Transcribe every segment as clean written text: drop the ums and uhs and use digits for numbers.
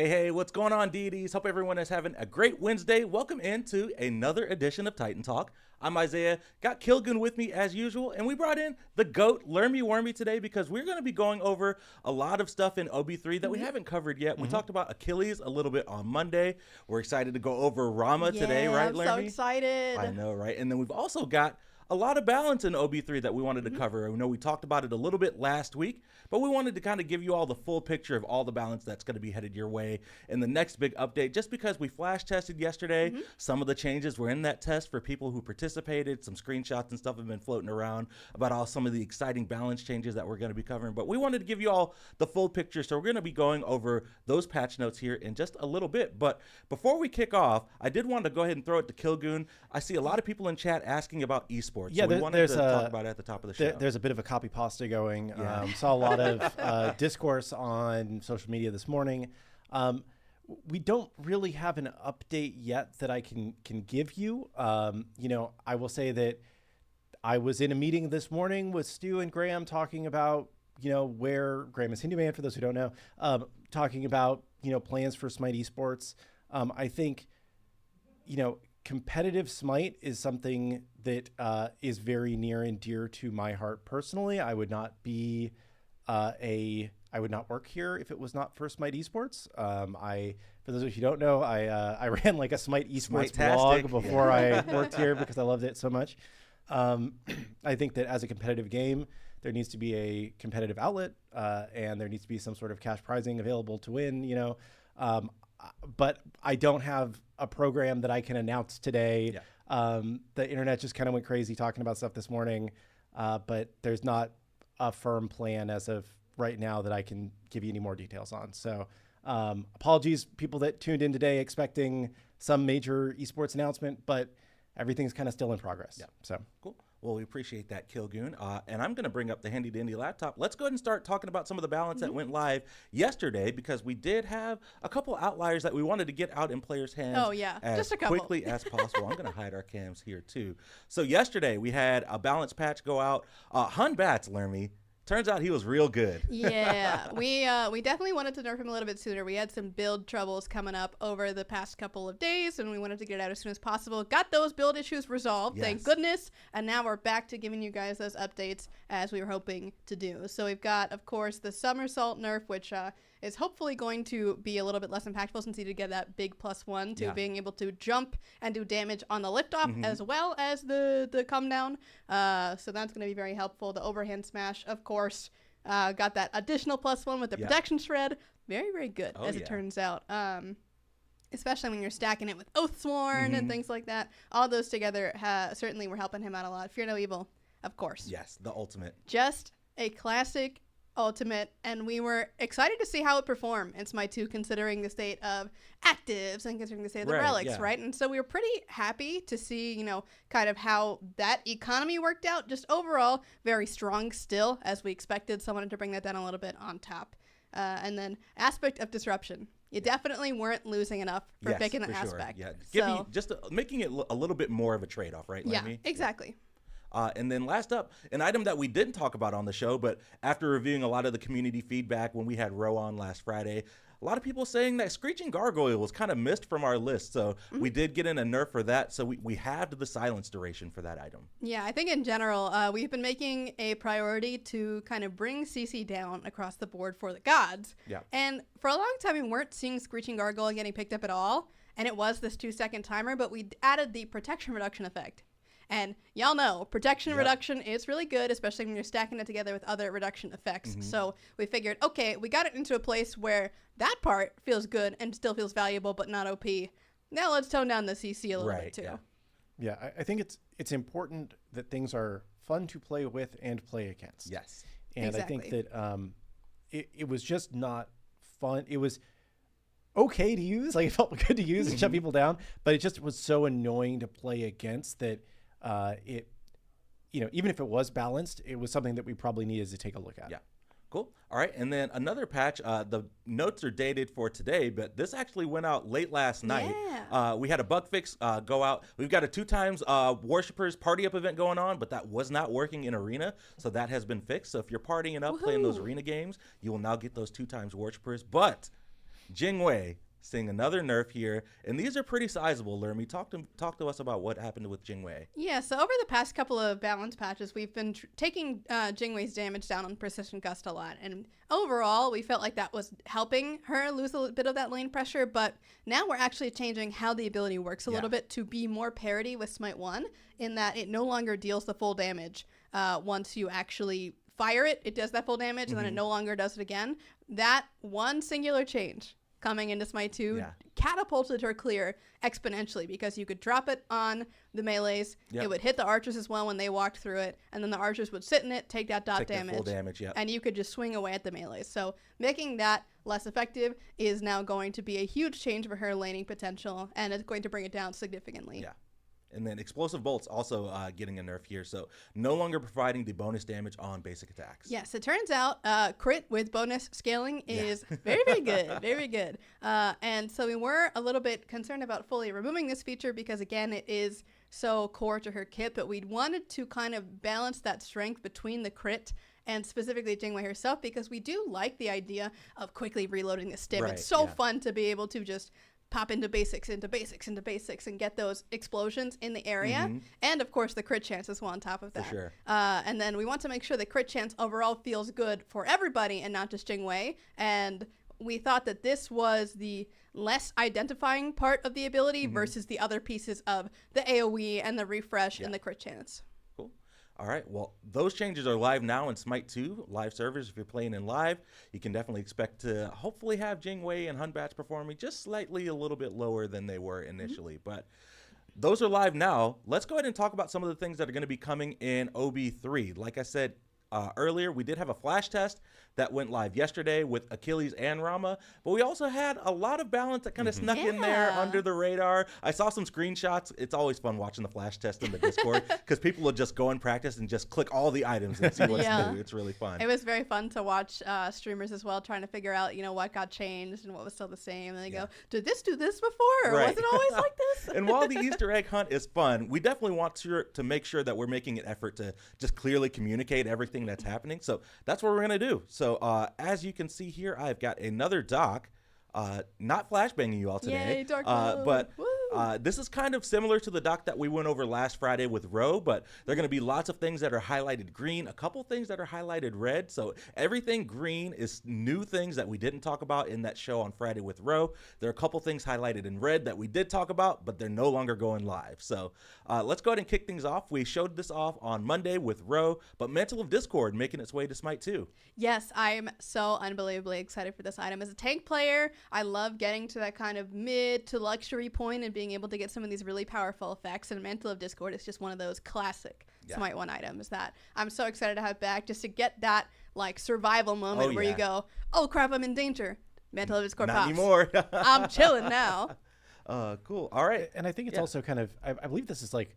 Hey, what's going on, deities? Hope everyone is having a great Wednesday. Welcome into another edition of Titan Talk. I'm Isiah, got Killgoon with me as usual, and we brought in the GOAT, Lermy today, because we're going to be going over a lot of stuff in OB3 that we haven't covered yet. We talked about Achilles a little bit on Monday. We're excited to go over Rama today, right, Lermy? I'm so excited. I know, right? And then we've also got a lot of balance in OB3 that we wanted to cover. I know we talked about it a little bit last week, but we wanted to kind of give you all the full picture of all the balance that's going to be headed your way in the next big update. Just because we flash tested yesterday, some of the changes were in that test for people who participated. Some screenshots and stuff have been floating around about all some of the exciting balance changes that we're going to be covering. But we wanted to give you all the full picture, so we're going to be going over those patch notes here in just a little bit. But before we kick off, I did want to go ahead and throw it to Killgoon. I see a lot of people in chat asking about esports. Yeah, so we wanted to talk about it at the top of the show. There's a bit of a copy pasta going. Saw a lot of discourse on social media this morning. We don't really have an update yet that I can give you. I will say that I was in a meeting this morning with Stu and Graham talking about, where Graham is Hindu Man, for those who don't know, talking about, plans for SMITE esports. I think, competitive SMITE is something that is very near and dear to my heart personally. I would not be I would not work here if it was not for SMITE esports. For those of you who don't know, I ran like a SMITE esports blog before I worked here because I loved it so much. I think that as a competitive game, there needs to be a competitive outlet, and there needs to be some sort of cash prizing available to win. But I don't have a program that I can announce today. The internet just kind of went crazy talking about stuff this morning, but there's not a firm plan as of right now that I can give you any more details on. So apologies, people that tuned in today expecting some major esports announcement, but everything's kind of still in progress. So cool. Well, we appreciate that, Killgoon. And I'm going to bring up the handy dandy laptop. Let's go ahead and start talking about some of the balance that went live yesterday, because we did have a couple outliers that we wanted to get out in players' hands just a couple. quickly as possible. I'm going to hide our cams here too. So yesterday we had a balance patch go out. Hun Bats, Lermy. Turns out he was real good. Yeah, we definitely wanted to nerf him a little bit sooner. We had some build troubles coming up over the past couple of days, and we wanted to get it out as soon as possible. Got those build issues resolved, thank goodness, and now we're back to giving you guys those updates as we were hoping to do. So we've got, of course, the somersault nerf, which is hopefully going to be a little bit less impactful since you did get that big +1 to being able to jump and do damage on the liftoff as well as the come down. So that's going to be very helpful. The overhand smash, of course, got that additional +1 with the protection shred. Very, very good, it turns out. Especially when you're stacking it with Oathsworn and things like that. All those together certainly were helping him out a lot. Fear no evil, of course. Yes, the ultimate. Just a classic ultimate, and we were excited to see how it performed in SMITE 2, considering the state of actives and considering the state of the relics, right? And so we were pretty happy to see, kind of how that economy worked out. Just overall, very strong still, as we expected. So I wanted to bring that down a little bit on top. And then aspect of disruption. You definitely weren't losing enough for picking that aspect. Yeah, making it a little bit more of a trade-off, right, Lermy? Yeah, exactly. And then last up, an item that we didn't talk about on the show, but after reviewing a lot of the community feedback when we had Ro on last Friday, a lot of people saying that Screeching Gargoyle was kind of missed from our list. So we did get in a nerf for that. So we halved the silence duration for that item. Yeah, I think in general, we've been making a priority to kind of bring CC down across the board for the gods. Yeah. And for a long time, we weren't seeing Screeching Gargoyle getting picked up at all. And it was this 2-second timer, but we added the protection reduction effect. And y'all know, protection reduction is really good, especially when you're stacking it together with other reduction effects. So we figured, okay, we got it into a place where that part feels good and still feels valuable, but not OP. Now let's tone down the CC a little bit too. Yeah, I think it's important that things are fun to play with and play against. Yes. And I think that it was just not fun. It was okay to use, like it felt good to use and shut people down, but it just was so annoying to play against that even if it was balanced, it was something that we probably needed to take a look at. Yeah. Cool. All right. And then another patch, the notes are dated for today, but this actually went out late last night. Yeah. We had a bug fix go out. We've got a 2x Worshippers party up event going on, but that was not working in Arena. So that has been fixed. So if you're partying up, playing those Arena games, you will now get those 2x Worshippers. But Jing Wei seeing another nerf here, and these are pretty sizable. Lermy, talk to us about what happened with Jing Wei. Yeah, so over the past couple of balance patches, we've been taking Jing Wei's damage down on Precision Gust a lot, and overall, we felt like that was helping her lose a bit of that lane pressure, but now we're actually changing how the ability works a little bit to be more parity with Smite 1, in that it no longer deals the full damage once you actually fire it. It does that full damage, and then it no longer does it again. That one singular change coming into Smite 2 catapulted her clear exponentially, because you could drop it on the melees. It would hit the archers as well when they walked through it, and then the archers would sit in it, take that damage, full damage, and you could just swing away at the melees. So making that less effective is now going to be a huge change for her laning potential, and it's going to bring it down significantly. Yeah. And then Explosive Bolt's also getting a nerf here, so no longer providing the bonus damage on basic attacks. Yes, it turns out crit with bonus scaling is very, very good, very good. And so we were a little bit concerned about fully removing this feature because, again, it is so core to her kit, but we wanted to kind of balance that strength between the crit and specifically Jing Wei herself, because we do like the idea of quickly reloading the stim. It's so fun to be able to just pop into basics, and get those explosions in the area. And, of course, the crit chance as well on top of that. For sure. And then we want to make sure the crit chance overall feels good for everybody and not just Jing Wei. And we thought that this was the less identifying part of the ability versus the other pieces of the AoE and the refresh and the crit chance. All right, well, those changes are live now in Smite 2 live servers. If you're playing in live, you can definitely expect to hopefully have Jing Wei and Hun Batch performing just slightly a little bit lower than they were initially. But those are live now. Let's go ahead and talk about some of the things that are going to be coming in OB3. Like I said earlier, we did have a flash test that went live yesterday with Achilles and Rama, but we also had a lot of balance that kind of snuck in there under the radar. I saw some screenshots. It's always fun watching the flash test in the Discord because people will just go and practice and just click all the items and see what's new. It's really fun. It was very fun to watch streamers as well, trying to figure out, what got changed and what was still the same. And they go, did this do this before? Or was it always like this? And while the Easter egg hunt is fun, we definitely want to make sure that we're making an effort to just clearly communicate everything that's happening. So that's what we're going to do. So as you can see here, I've got another doc, not flashbanging you all today, Yay, dark mode. but this is kind of similar to the doc that we went over last Friday with Ro, but there are going to be lots of things that are highlighted green, a couple things that are highlighted red. So everything green is new things that we didn't talk about in that show on Friday with Ro. There are a couple things highlighted in red that we did talk about, but they're no longer going live. So let's go ahead and kick things off. We showed this off on Monday with Ro, but Mantle of Discord making its way to Smite 2. Yes, I'm so unbelievably excited for this item. As a tank player, I love getting to that kind of mid to luxury point and being able to get some of these really powerful effects, and Mantle of Discord is just one of those classic Smite 1 items that I'm so excited to have back, just to get that like survival moment where you go, oh crap, I'm in danger. Mantle of Discord Not pops. anymore. I'm chilling now. Cool. All right. And I think it's also kind of, I believe this is like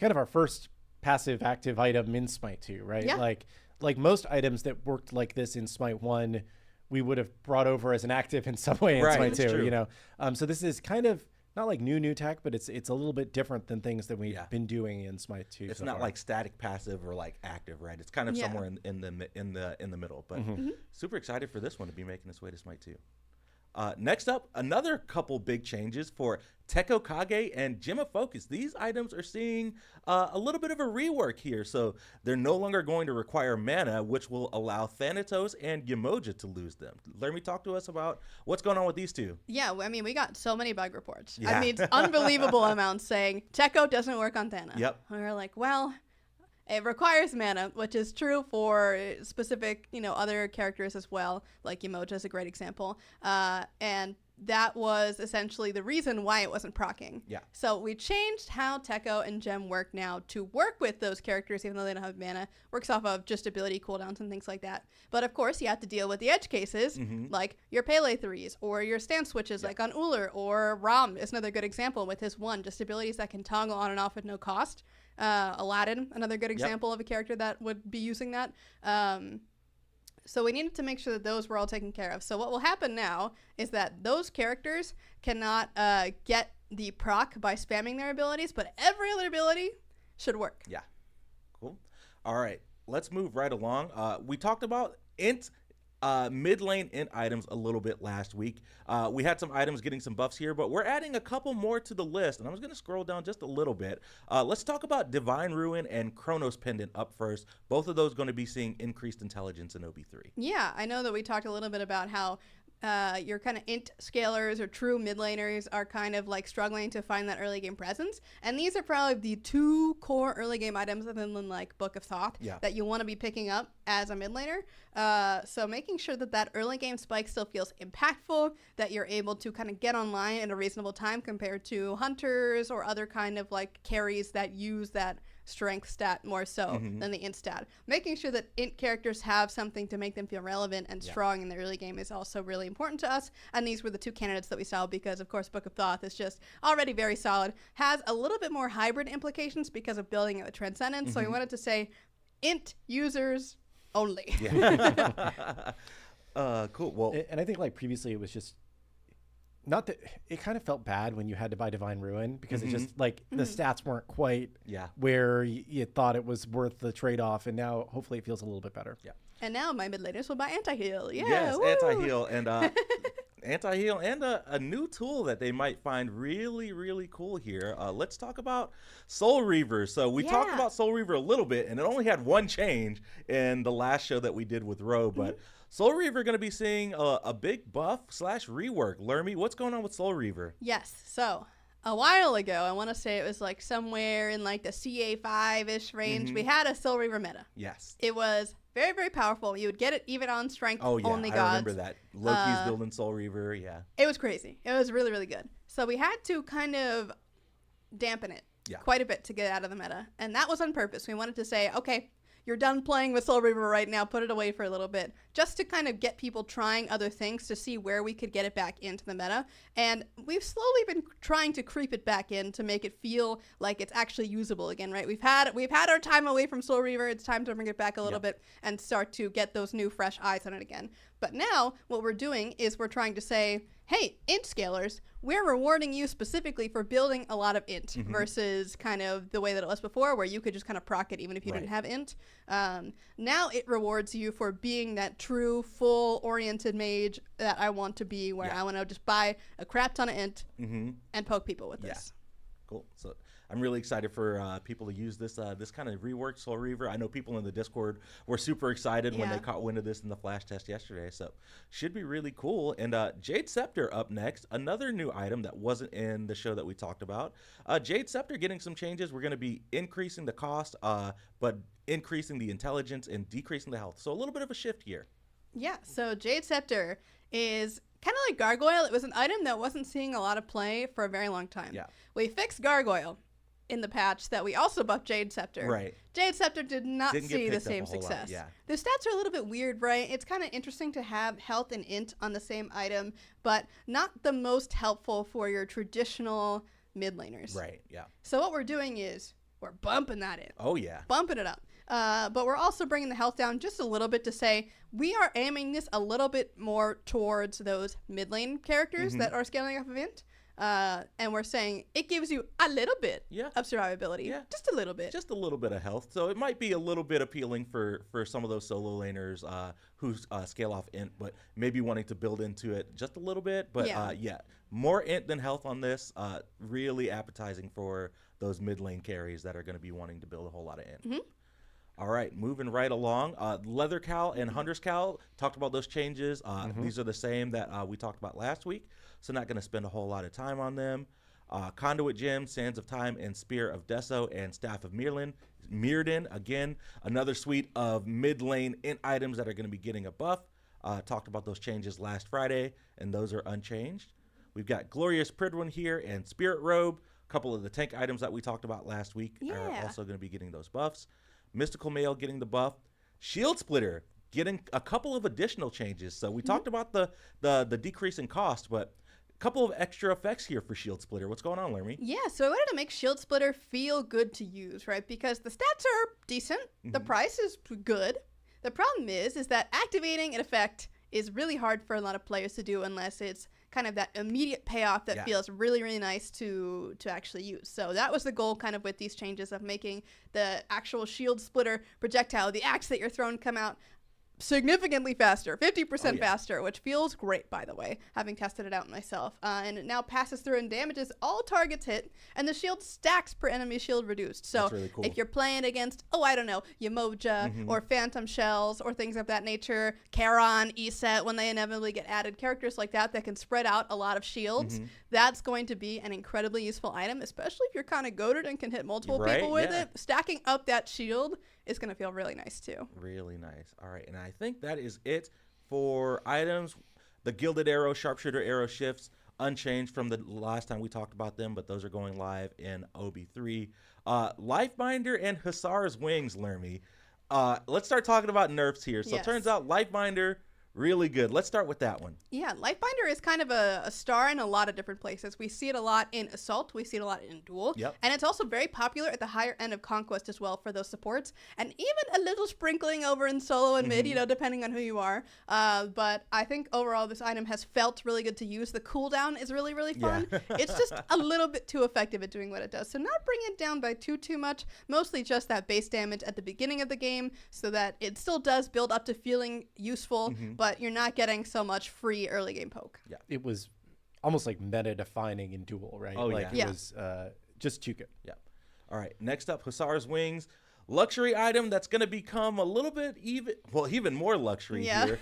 kind of our first passive active item in Smite 2, right? Yeah. Like most items that worked like this in Smite 1, we would have brought over as an active in some way in Smite 2, true. So this is kind of not like new tech, but it's a little bit different than things that we've been doing in Smite 2. It's not like static passive or like active, right? It's kind of somewhere in the middle. But super excited for this one to be making its way to Smite 2. Next up, another couple big changes for Tekko Kage and Gemma Focus. These items are seeing a little bit of a rework here. So they're no longer going to require mana, which will allow Thanatos and Yamoja to lose them. Let me talk to us about what's going on with these two. Yeah, I mean, we got so many bug reports. I mean, it's unbelievable amounts saying Tekko doesn't work on Thana. Yep. And we're like, well, it requires mana, which is true for specific, other characters as well. Like Yamoja is a great example. And that was essentially the reason why it wasn't proccing. Yeah. So we changed how Tekko and Gem work now to work with those characters, even though they don't have mana. Works off of just ability cooldowns and things like that. But of course, you have to deal with the edge cases, like your Pele 3s or your stance switches, like on Uller, or Ram is another good example with his just abilities that can toggle on and off at no cost. Aladdin, another good example of a character that would be using that. So we needed to make sure that those were all taken care of. So what will happen now is that those characters cannot get the proc by spamming their abilities, but every other ability should work. Yeah. Cool. All right. Let's move right along. We talked about int mid lane int items a little bit last week. We had some items getting some buffs here, but we're adding a couple more to the list, and I'm just going to scroll down just a little bit. Let's talk about Divine Ruin and Chronos Pendant up first. Both of those going to be seeing increased intelligence in OB3. Yeah, I know that we talked a little bit about how your kind of int scalers or true mid laners are kind of like struggling to find that early game presence. And these are probably the two core early game items other than like Book of Thoth that you want to be picking up as a mid laner. So making sure that that early game spike still feels impactful, that you're able to kind of get online at a reasonable time compared to hunters or other kind of like carries that use that strength stat more so than the int stat. Making sure that int characters have something to make them feel relevant and strong in the early game is also really important to us. And these were the two candidates that we saw because, of course, Book of Thoth is just already very solid. Has a little bit more hybrid implications because of building it with Transcendence. So we wanted to say int users only. Cool. Well, and I think like previously it was just not that it kind of felt bad when you had to buy Divine Ruin because it just like the stats weren't quite where you thought it was worth the trade-off, and now hopefully it feels a little bit better. And now my mid laners will buy anti-heal. Yes, woo! anti-heal and anti-heal and a new tool that they might find really, really cool here. Let's talk about Soul Reaver. So we talked about Soul Reaver a little bit, and it only had one change in the last show that we did with Ro, but Soul Reaver going to be seeing a big buff / rework. Lermy, what's going on with Soul Reaver? Yes, so a while ago, I want to say it was like somewhere in like the CA5-ish range, we had a Soul Reaver meta. Yes. It was very, very powerful. You would get it even on strength only gods. I remember that. Loki's building Soul Reaver, It was crazy. It was really, really good. So we had to kind of dampen it quite a bit to get out of the meta. And that was on purpose. We wanted to say, okay, you're done playing with Soul Reaver right now, put it away for a little bit, just to kind of get people trying other things to see where we could get it back into the meta. And we've slowly been trying to creep it back in to make it feel like it's actually usable again, right? We've had our time away from Soul Reaver. It's time to bring it back a little bit and start to get those new fresh eyes on it again. But now what we're doing is we're trying to say, hey, int scalers, we're rewarding you specifically for building a lot of int versus kind of the way that it was before where you could just kind of proc it even if you didn't have int. Now it rewards you for being that true, full-oriented mage that I want to be, where I want to just buy a crap ton of int and poke people with this. Cool. So I'm really excited for people to use this this kind of reworked Soul Reaver. I know people in the Discord were super excited when they caught wind of this in the flash test yesterday. So should be really cool. And Jade Scepter up next, another new item that wasn't in the show that we talked about. Jade Scepter getting some changes. We're going to be increasing the cost, but increasing the intelligence and decreasing the health. So a little bit of a shift here. Yeah, so Jade Scepter is kind of like Gargoyle. It was an item that wasn't seeing a lot of play for a very long time. We fixed Gargoyle in the patch that we also buffed Jade Scepter. Jade Scepter did not see the same success. The stats are a little bit weird, right? It's kind of interesting to have health and int on the same item, but not the most helpful for your traditional mid laners. So what we're doing is we're bumping that in. Bumping it up. But we're also bringing the health down just a little bit to say we are aiming this a little bit more towards those mid lane characters that are scaling off of int. And we're saying it gives you a little bit of survivability. Just a little bit. Just a little bit of health. So it might be a little bit appealing for some of those solo laners who scale off int, but maybe wanting to build into it just a little bit. But more int than health on this. Really appetizing for those mid lane carries that are going to be wanting to build a whole lot of int. All right, moving right along. Leather Cowl and Hunter's Cowl, talked about those changes. These are the same that we talked about last week, so not going to spend a whole lot of time on them. Conduit Gem, Sands of Time, and Spear of Deso, and Staff of Mirrodin. Again, another suite of mid-lane int items that are going to be getting a buff. Talked about those changes last Friday, and those are unchanged. We've got Glorious Pridwin here and Spirit Robe. A couple of the tank items that we talked about last week are also going to be getting those buffs. Mystical Mail getting the buff. Shield Splitter getting a couple of additional changes. So we talked about the decrease in cost, but a couple of extra effects here for Shield Splitter. What's going on, Lermy? Yeah, so I wanted to make Shield Splitter feel good to use, right? Because the stats are decent. The price is good. The problem is that activating an effect is really hard for a lot of players to do unless it's kind of that immediate payoff that feels really, really nice to actually use. So that was the goal kind of with these changes of making the actual Shield Splitter projectile, the axe that you're throwing, come out significantly faster, 50% faster, which feels great, by the way, having tested it out myself. And it now passes through and damages all targets hit, and the shield stacks per enemy shield reduced. So really cool. if you're playing against, I don't know, Yamoja or Phantom Shells or things of that nature, Charon, Isiah, when they inevitably get added, characters like that can spread out a lot of shields, that's going to be an incredibly useful item, especially if you're kind of goated and can hit multiple people with it. Stacking up that shield is going to feel really nice too. Really nice. All right, and I think that is it for items. The Gilded Arrow, Sharpshooter Arrow shifts unchanged from the last time we talked about them, but those are going live in OB3. Lifebinder and Hussar's Wings, Lermy. Let's start talking about nerfs here. So it turns out Lifebinder, really good. Let's start with that one. Yeah, Lifebinder is kind of a star in a lot of different places. We see it a lot in Assault. We see it a lot in Duel. And it's also very popular at the higher end of Conquest as well for those supports. And even a little sprinkling over in Solo and Mid, depending on who you are. But I think overall this item has felt really good to use. The cooldown is really, really fun. It's just a little bit too effective at doing what it does. So not bring it down by too much. Mostly just that base damage at the beginning of the game so that it still does build up to feeling useful, but you're not getting so much free early game poke. Yeah, it was almost like meta defining in Duel, right? It was just too good. Yeah. All right. Next up, Hussar's Wings, luxury item that's going to become a little bit even more luxury here.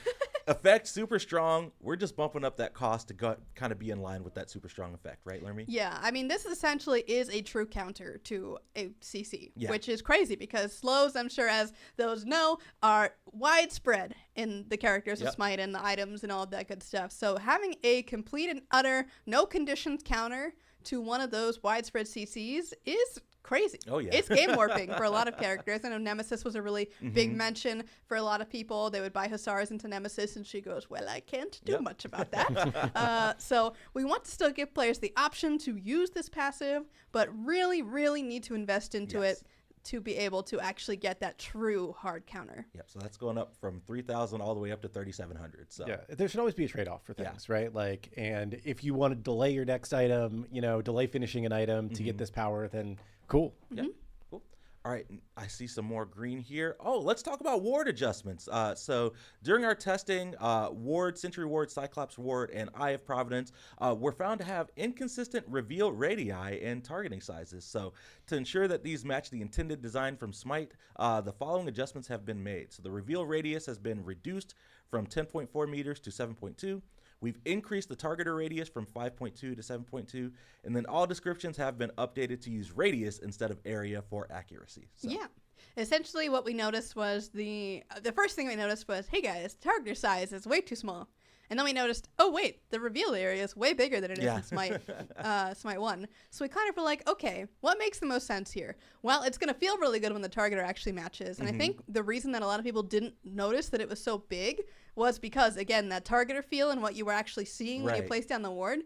Effect super strong. We're just bumping up that cost to kind of be in line with that super strong effect, right, Lermy? Yeah, I mean, this essentially is a true counter to a CC, which is crazy because slows, I'm sure as those know, are widespread in the characters of SMITE and the items and all of that good stuff. So having a complete and utter no conditions counter to one of those widespread CCs is crazy. It's game warping for a lot of characters. I know Nemesis was a really big mention for a lot of people. They would buy Hussars into Nemesis and she goes, well, I can't do much about that. So we want to still give players the option to use this passive, but really, really need to invest into it to be able to actually get that true hard counter. Yep. So that's going up from 3,000 all the way up to 3,700. So yeah, there should always be a trade-off for things, right? Like, and if you want to delay your next item, delay finishing an item to get this power, then cool. Yeah. Cool. All right. I see some more green here. Oh, let's talk about ward adjustments. So during our testing, Ward, Sentry Ward, Cyclops Ward, and Eye of Providence were found to have inconsistent reveal radii and targeting sizes. So to ensure that these match the intended design from SMITE, the following adjustments have been made. So the reveal radius has been reduced from 10.4 meters to 7.2. We've increased the targeter radius from 5.2 to 7.2, and then all descriptions have been updated to use radius instead of area for accuracy. So. Yeah. Essentially what we noticed was the first thing we noticed was, hey guys, targeter size is way too small. And then we noticed, oh wait, the reveal area is way bigger than it is in SMITE, SMITE 1. So we kind of were like, okay, what makes the most sense here? Well, it's going to feel really good when the targeter actually matches. And I think the reason that a lot of people didn't notice that it was so big was because, again, that targeter feel and what you were actually seeing when you placed down the ward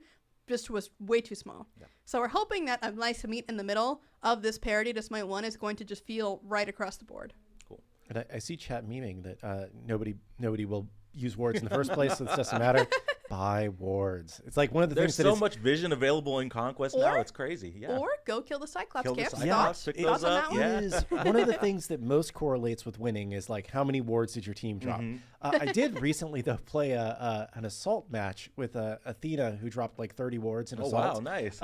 just was way too small. Yeah. So we're hoping that a nice meet in the middle of this parity to SMITE 1 is going to just feel right across the board. Cool. And I see chat memeing that nobody will use wards in the first place, so it doesn't matter. Buy wards. It's like one of the things that there's so much vision available in Conquest now. It's crazy. Yeah. Or go kill the Cyclops. Kill the Cyclops. Pick those up. Is one of the things that most correlates with winning is like how many wards did your team drop. I did recently though play an assault match with Athena who dropped like 30 wards in assault. Oh wow, nice.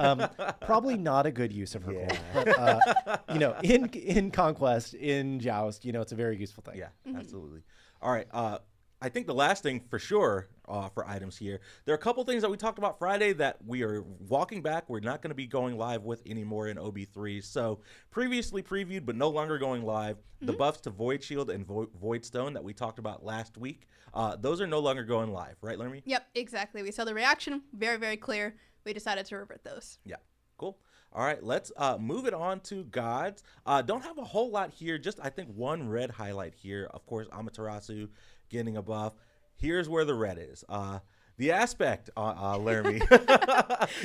Probably not a good use of her gold. But, in Conquest, in Joust, it's a very useful thing. Yeah, absolutely. All right. I think the last thing for sure for items here, there are a couple things that we talked about Friday that we are walking back. We're not going to be going live with anymore in OB3. So previously previewed but no longer going live, the buffs to Void Shield and Void Stone that we talked about last week, those are no longer going live, right, Lermy? Yep, exactly. We saw the reaction, very, very clear. We decided to revert those. Yeah, cool. All right, let's move it on to gods. Don't have a whole lot here, just I think one red highlight here. Of course, Amaterasu getting a buff. Here's where the red is. The aspect, Lermy.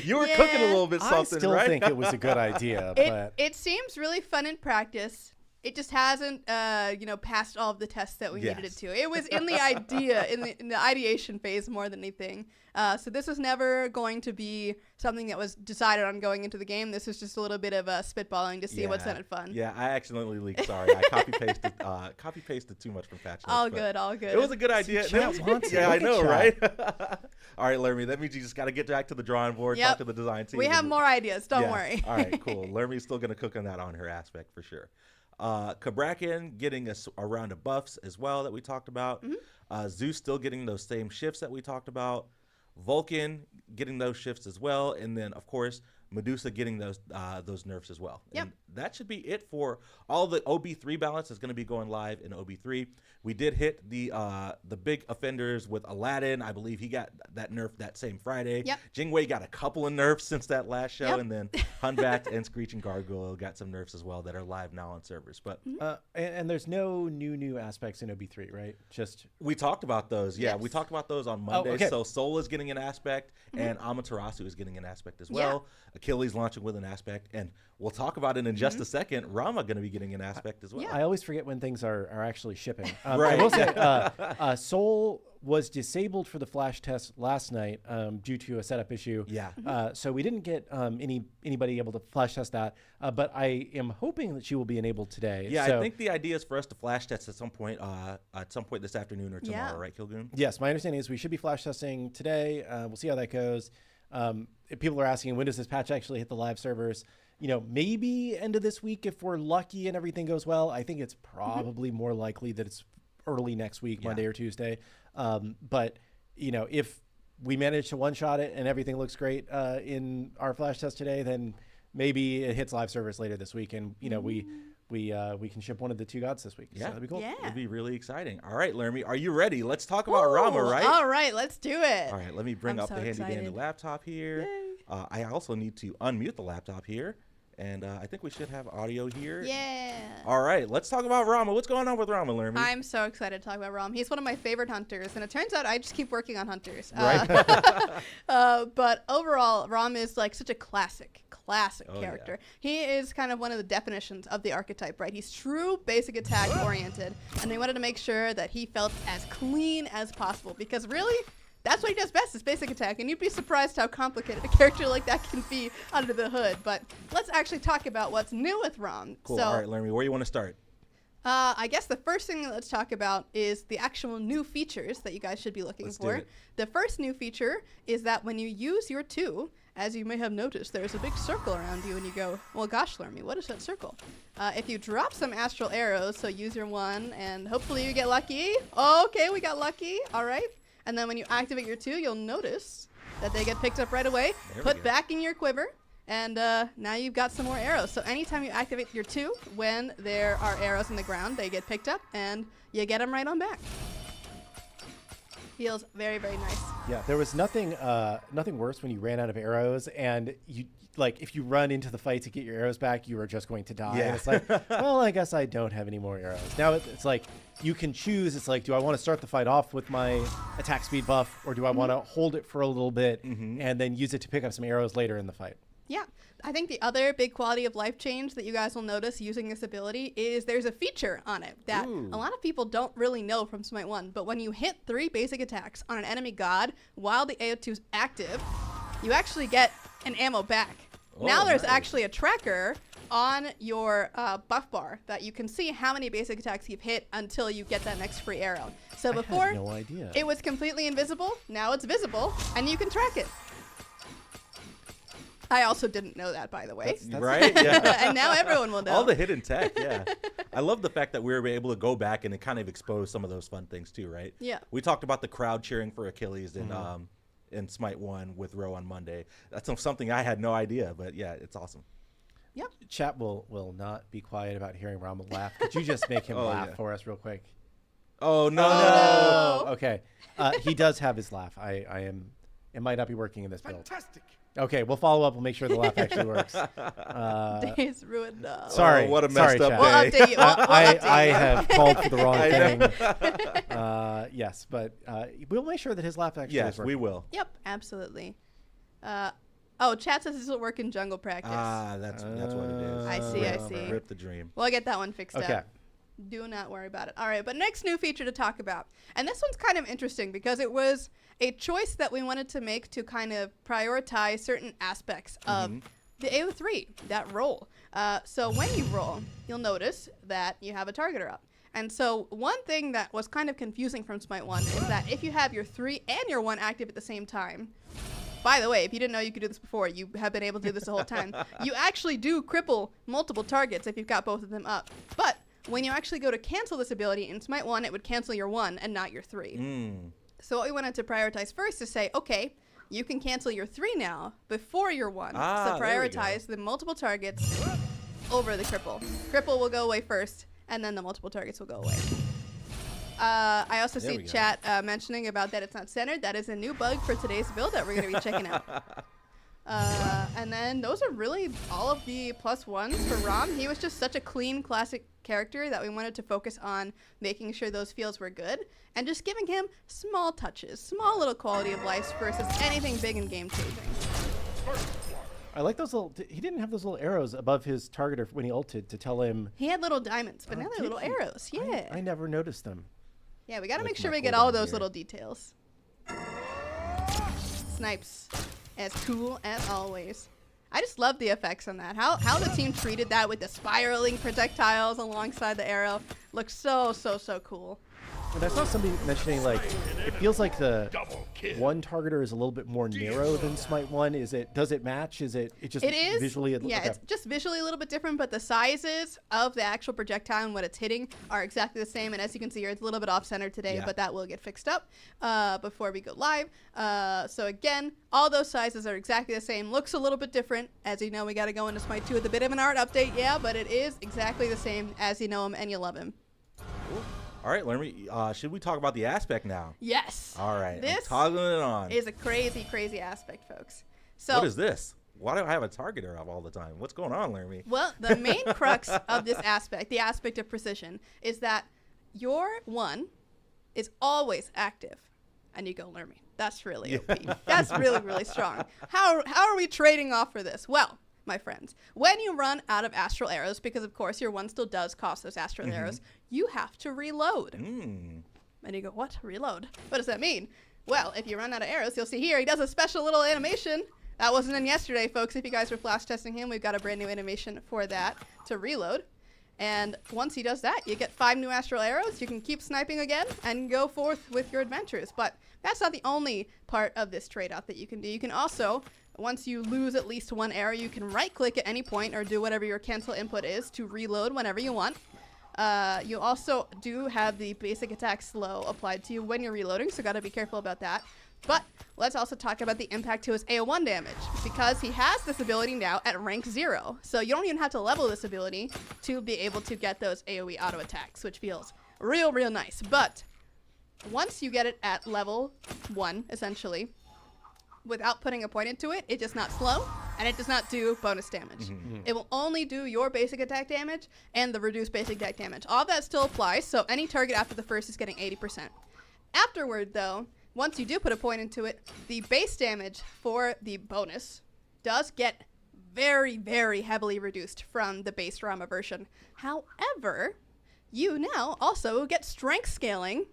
You were cooking a little bit something, right? I still think it was a good idea. But it seems really fun in practice. It just hasn't, passed all of the tests that we needed it to. It was in the idea, in the ideation phase more than anything. So this was never going to be something that was decided on going into the game. This was just a little bit of spitballing to see what sounded fun. Yeah, I accidentally leaked. Sorry, I copy pasted too much from patch notes. All good. It was a good idea. I know, right? All right, Lermy, that means you just got to get back to the drawing board, talk to the design team. We have more ideas. Don't worry. All right, cool. Lermy's still going to cook on that on her aspect for sure. Kabrakan getting a round of buffs as well that we talked about. Zeus still getting those same shifts that we talked about. Vulcan getting those shifts as well. And then, of course, Medusa getting those nerfs as well. Yep. And that should be it for all the OB3 balance that's going to be going live in OB3. We did hit the big offenders with Aladdin. I believe he got that nerf that same Friday. Yep. Jing Wei got a couple of nerfs since that last show. And then Hunbat and Screeching Gargoyle got some nerfs as well that are live now on servers. But and there's no new aspects in OB3, right? Just we talked about those. Yeah, we talked about those on Monday. Oh, okay. So Soul is getting an aspect, and Amaterasu is getting an aspect as well. Achilles launching with an aspect, and we'll talk about it in just a second. Rama going to be getting an aspect as well. I always forget when things are actually shipping. Right. I will say, Soul was disabled for the flash test last night due to a setup issue. Yeah. So we didn't get anybody able to flash test that, but I am hoping that she will be enabled today. Yeah, so, I think the idea is for us to flash test at some point this afternoon or tomorrow, right, Killgoon? Yes, my understanding is we should be flash testing today. We'll see how that goes. If people are asking, when does this patch actually hit the live servers? Maybe end of this week if we're lucky and everything goes well. I think it's probably more likely that it's early next week, Monday or Tuesday. But if we manage to one-shot it and everything looks great in our flash test today, then maybe it hits live servers later this week, and we can ship one of the two gods this week. Yeah, so that'd be cool. Yeah. It'd be really exciting. All right, Lermy, are you ready? Let's talk about Rama, right? All right, let's do it. All right, let me bring up the handy-dandy laptop here. I also need to unmute the laptop here. And I think we should have audio here. Yeah. All right, let's talk about Rama. What's going on with Rama, Lermy? I'm so excited to talk about Rama. He's one of my favorite hunters, and it turns out I just keep working on hunters. Right. But overall, Rama is like such a classic character. Yeah. He is kind of one of the definitions of the archetype, right? He's true basic attack oriented, and they wanted to make sure that he felt as clean as possible, because really, that's what he does best, is basic attack, and you'd be surprised how complicated a character like that can be under the hood. But let's actually talk about what's new with Ram. Cool. So, all right, Lermy, where do you want to start? I guess the first thing that let's talk about is the actual new features that you guys should be looking for. The first new feature is that when you use your 2, as you may have noticed, there's a big circle around you, and you go, well, gosh, Lermy, what is that circle? If you drop some astral arrows, so use your 1, and hopefully you get lucky. Okay, we got lucky. All right. And then when you activate your 2, you'll notice that they get picked up right away, put back in your quiver, and now you've got some more arrows. So anytime you activate your 2, when there are arrows in the ground, they get picked up, and you get them right on back. Feels very, very nice. Yeah, there was nothing worse when you ran out of arrows, and if you run into the fight to get your arrows back, you are just going to die. Yeah. And it's like, well, I guess I don't have any more arrows. Now it's like you can choose. It's like, do I want to start the fight off with my attack speed buff, or do I want to hold it for a little bit and then use it to pick up some arrows later in the fight? Yeah. I think the other big quality of life change that you guys will notice using this ability is there's a feature on it that a lot of people don't really know from Smite 1. But when you hit 3 basic attacks on an enemy god while the AO2 is active, you actually get an ammo back. Now there's actually a tracker on your buff bar that you can see how many basic attacks you've hit until you get that next free arrow. So before, I had no idea. It was completely invisible. Now it's visible, and you can track it. I also didn't know that, by the way. That's right? Yeah. And now everyone will know. All the hidden tech, yeah. I love the fact that we were able to go back and kind of expose some of those fun things too, right? Yeah. We talked about the crowd cheering for Achilles in Smite 1 with Ro on Monday. That's something I had no idea, but yeah, it's awesome. Yep. Chat will not be quiet about hearing Rama laugh. Could you just make him laugh for us real quick? Oh, no. Oh, no. Okay. He does have his laugh. It might not be working in this build. Fantastic. Okay, we'll follow up. We'll make sure the laugh actually works. Day's ruined. Sorry. What a messed up We'll day. update you. We'll update you. I have called for the wrong thing. Yes, but we'll make sure that his laugh actually is Yes, working. we will. Yep, absolutely. Oh, chat says this will work in jungle practice. Ah, that's what it is. I see. Rip the dream. We'll get that one fixed Okay. up. Do not worry about it. All right, but next new feature to talk about. And this one's kind of interesting because it was a choice that we wanted to make to kind of prioritize certain aspects of the AO3, that roll. So when you roll, you'll notice that you have a targeter up. And so one thing that was kind of confusing from Smite 1 is that if you have your 3 and your 1 active at the same time, by the way, if you didn't know you could do this before, you have been able to do this the whole time, you actually do cripple multiple targets if you've got both of them up. But when you actually go to cancel this ability in Smite 1, it would cancel your 1 and not your 3. So what we wanted to prioritize first is say, okay, you can cancel your 3 now before your 1. So prioritize the multiple targets over the cripple. Cripple will go away first, and then the multiple targets will go away. I also see chat mentioning about that it's not centered. That is a new bug for today's build that we're going to be checking out. And then those are really all of the +1s for Ram. He was just such a clean, classic character that we wanted to focus on making sure those feels were good and just giving him small touches, small little quality of life versus anything big and game-changing. I like those little. He didn't have those little arrows above his targeter when he ulted to tell him. He had little diamonds, but now they're little arrows. Yeah. I never noticed them. Yeah, we got to make sure we get all those little details. Snipes. As cool as always. I just love the effects on that. How the team treated that with the spiraling projectiles alongside the arrow looks so cool. And I saw somebody mentioning, like, it feels like the 1 targeter is a little bit more narrow than Smite 1. Does it match? It is visually? Yeah, it's just visually a little bit different, but the sizes of the actual projectile and what it's hitting are exactly the same. And as you can see here, it's a little bit off-center today, but that will get fixed up before we go live. So again, all those sizes are exactly the same. Looks a little bit different. As you know, we got to go into Smite 2 with a bit of an art update, but it is exactly the same as you know him and you love him. Cool. All right, Lermy, should we talk about the aspect now? Yes. All right. This toggling it on. is a crazy aspect, folks. So what is this? Why do I have a targeter up all the time? What's going on, Lermy? Well, the main crux of this aspect, the aspect of precision, is that your 1 is always active. And you go, Lermy, that's really OP. That's really strong. How are we trading off for this? Well, my friends, when you run out of astral arrows, because of course your 1 still does cost those astral arrows, you have to reload. And you go, what? Reload? What does that mean? Well, if you run out of arrows, you'll see here he does a special little animation. That wasn't in yesterday, folks. If you guys were flash testing him, we've got a brand new animation for that to reload. And once he does that, you get 5 new astral arrows. You can keep sniping again and go forth with your adventures. But that's not the only part of this trade-off that you can do. You can also, once you lose at least 1 arrow, you can right-click at any point or do whatever your cancel input is to reload whenever you want. You also do have the basic attack slow applied to you when you're reloading, so got to be careful about that. But let's also talk about the impact to his AO1 damage, because he has this ability now at rank 0. So you don't even have to level this ability to be able to get those AoE auto attacks, which feels real nice. But once you get it at level 1, essentially, without putting a point into it, it does not slow, and it does not do bonus damage. It will only do your basic attack damage and the reduced basic attack damage. All that still applies, so any target after the first is getting 80%. Afterward, though, once you do put a point into it, the base damage for the bonus does get very heavily reduced from the base Rama version. However, you now also get strength scaling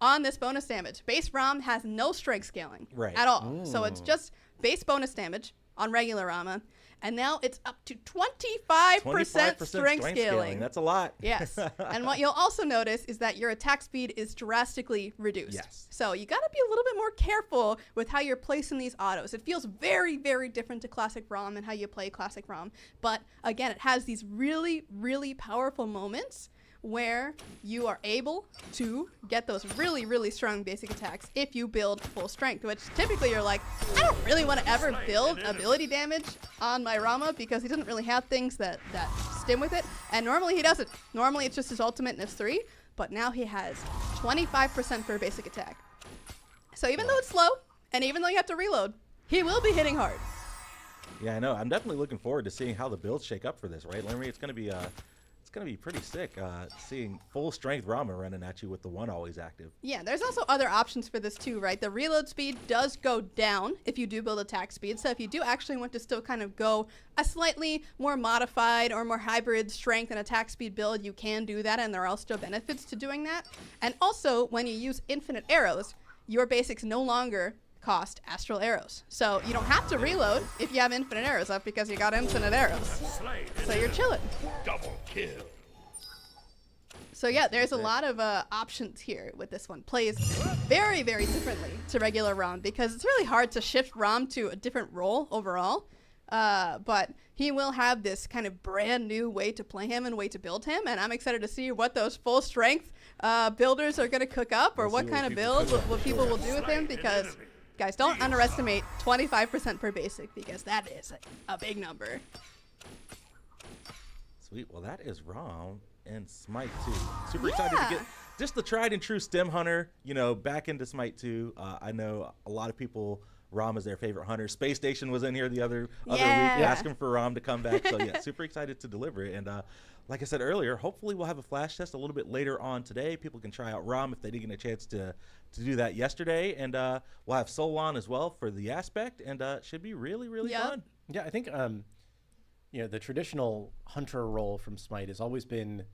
on this bonus damage. Base Ram has no strength scaling at all. So it's just base bonus damage on regular Rama. And now it's up to 25% strength scaling. That's a lot. Yes. And what you'll also notice is that your attack speed is drastically reduced. Yes. So you got to be a little bit more careful with how you're placing these autos. It feels very different to Classic ROM and how you play Classic ROM. But again, it has these really powerful moments where you are able to get those really strong basic attacks if you build full strength, which typically you're like, I don't really want to ever build ability damage on my Rama because he doesn't really have things that stim with it, and normally he doesn't. Normally it's just his ultimate and his 3, but now he has 25% for a basic attack. So even though it's slow, and even though you have to reload, he will be hitting hard. Yeah, I know. I'm definitely looking forward to seeing how the builds shake up for this, right, Lermy? It's going to be It's going to be pretty sick seeing full strength Rama running at you with the 1 always active. Yeah, there's also other options for this too, right? The reload speed does go down if you do build attack speed. So if you do actually want to still kind of go a slightly more modified or more hybrid strength and attack speed build, you can do that, and there are still benefits to doing that. And also, when you use infinite arrows, your basics no longer cost astral arrows. So you don't have to reload if you have infinite arrows up because you got infinite arrows. So you're chilling. Double kill. So yeah, there's a lot of options here with this one. Plays very, very differently to regular Rom because it's really hard to shift Rom to a different role overall. But he will have this kind of brand new way to play him and way to build him. And I'm excited to see what those full strength builders are going to cook up or what kind of build what people will do with him because guys, don't underestimate 25% per basic because that is a big number. Sweet. Well, that is Rom and Smite 2. Super excited to get just the tried and true stem hunter, back into Smite 2. I know a lot of people, Rom is their favorite hunter. Space Station was in here the other week asking for Rom to come back. So, yeah, super excited to deliver it. And like I said earlier, hopefully we'll have a flash test a little bit later on today. People can try out Rom if they didn't get a chance to do that yesterday. And we'll have Solon as well for the aspect. And it should be really, really fun. Yeah, I think, the traditional hunter role from Smite has always been,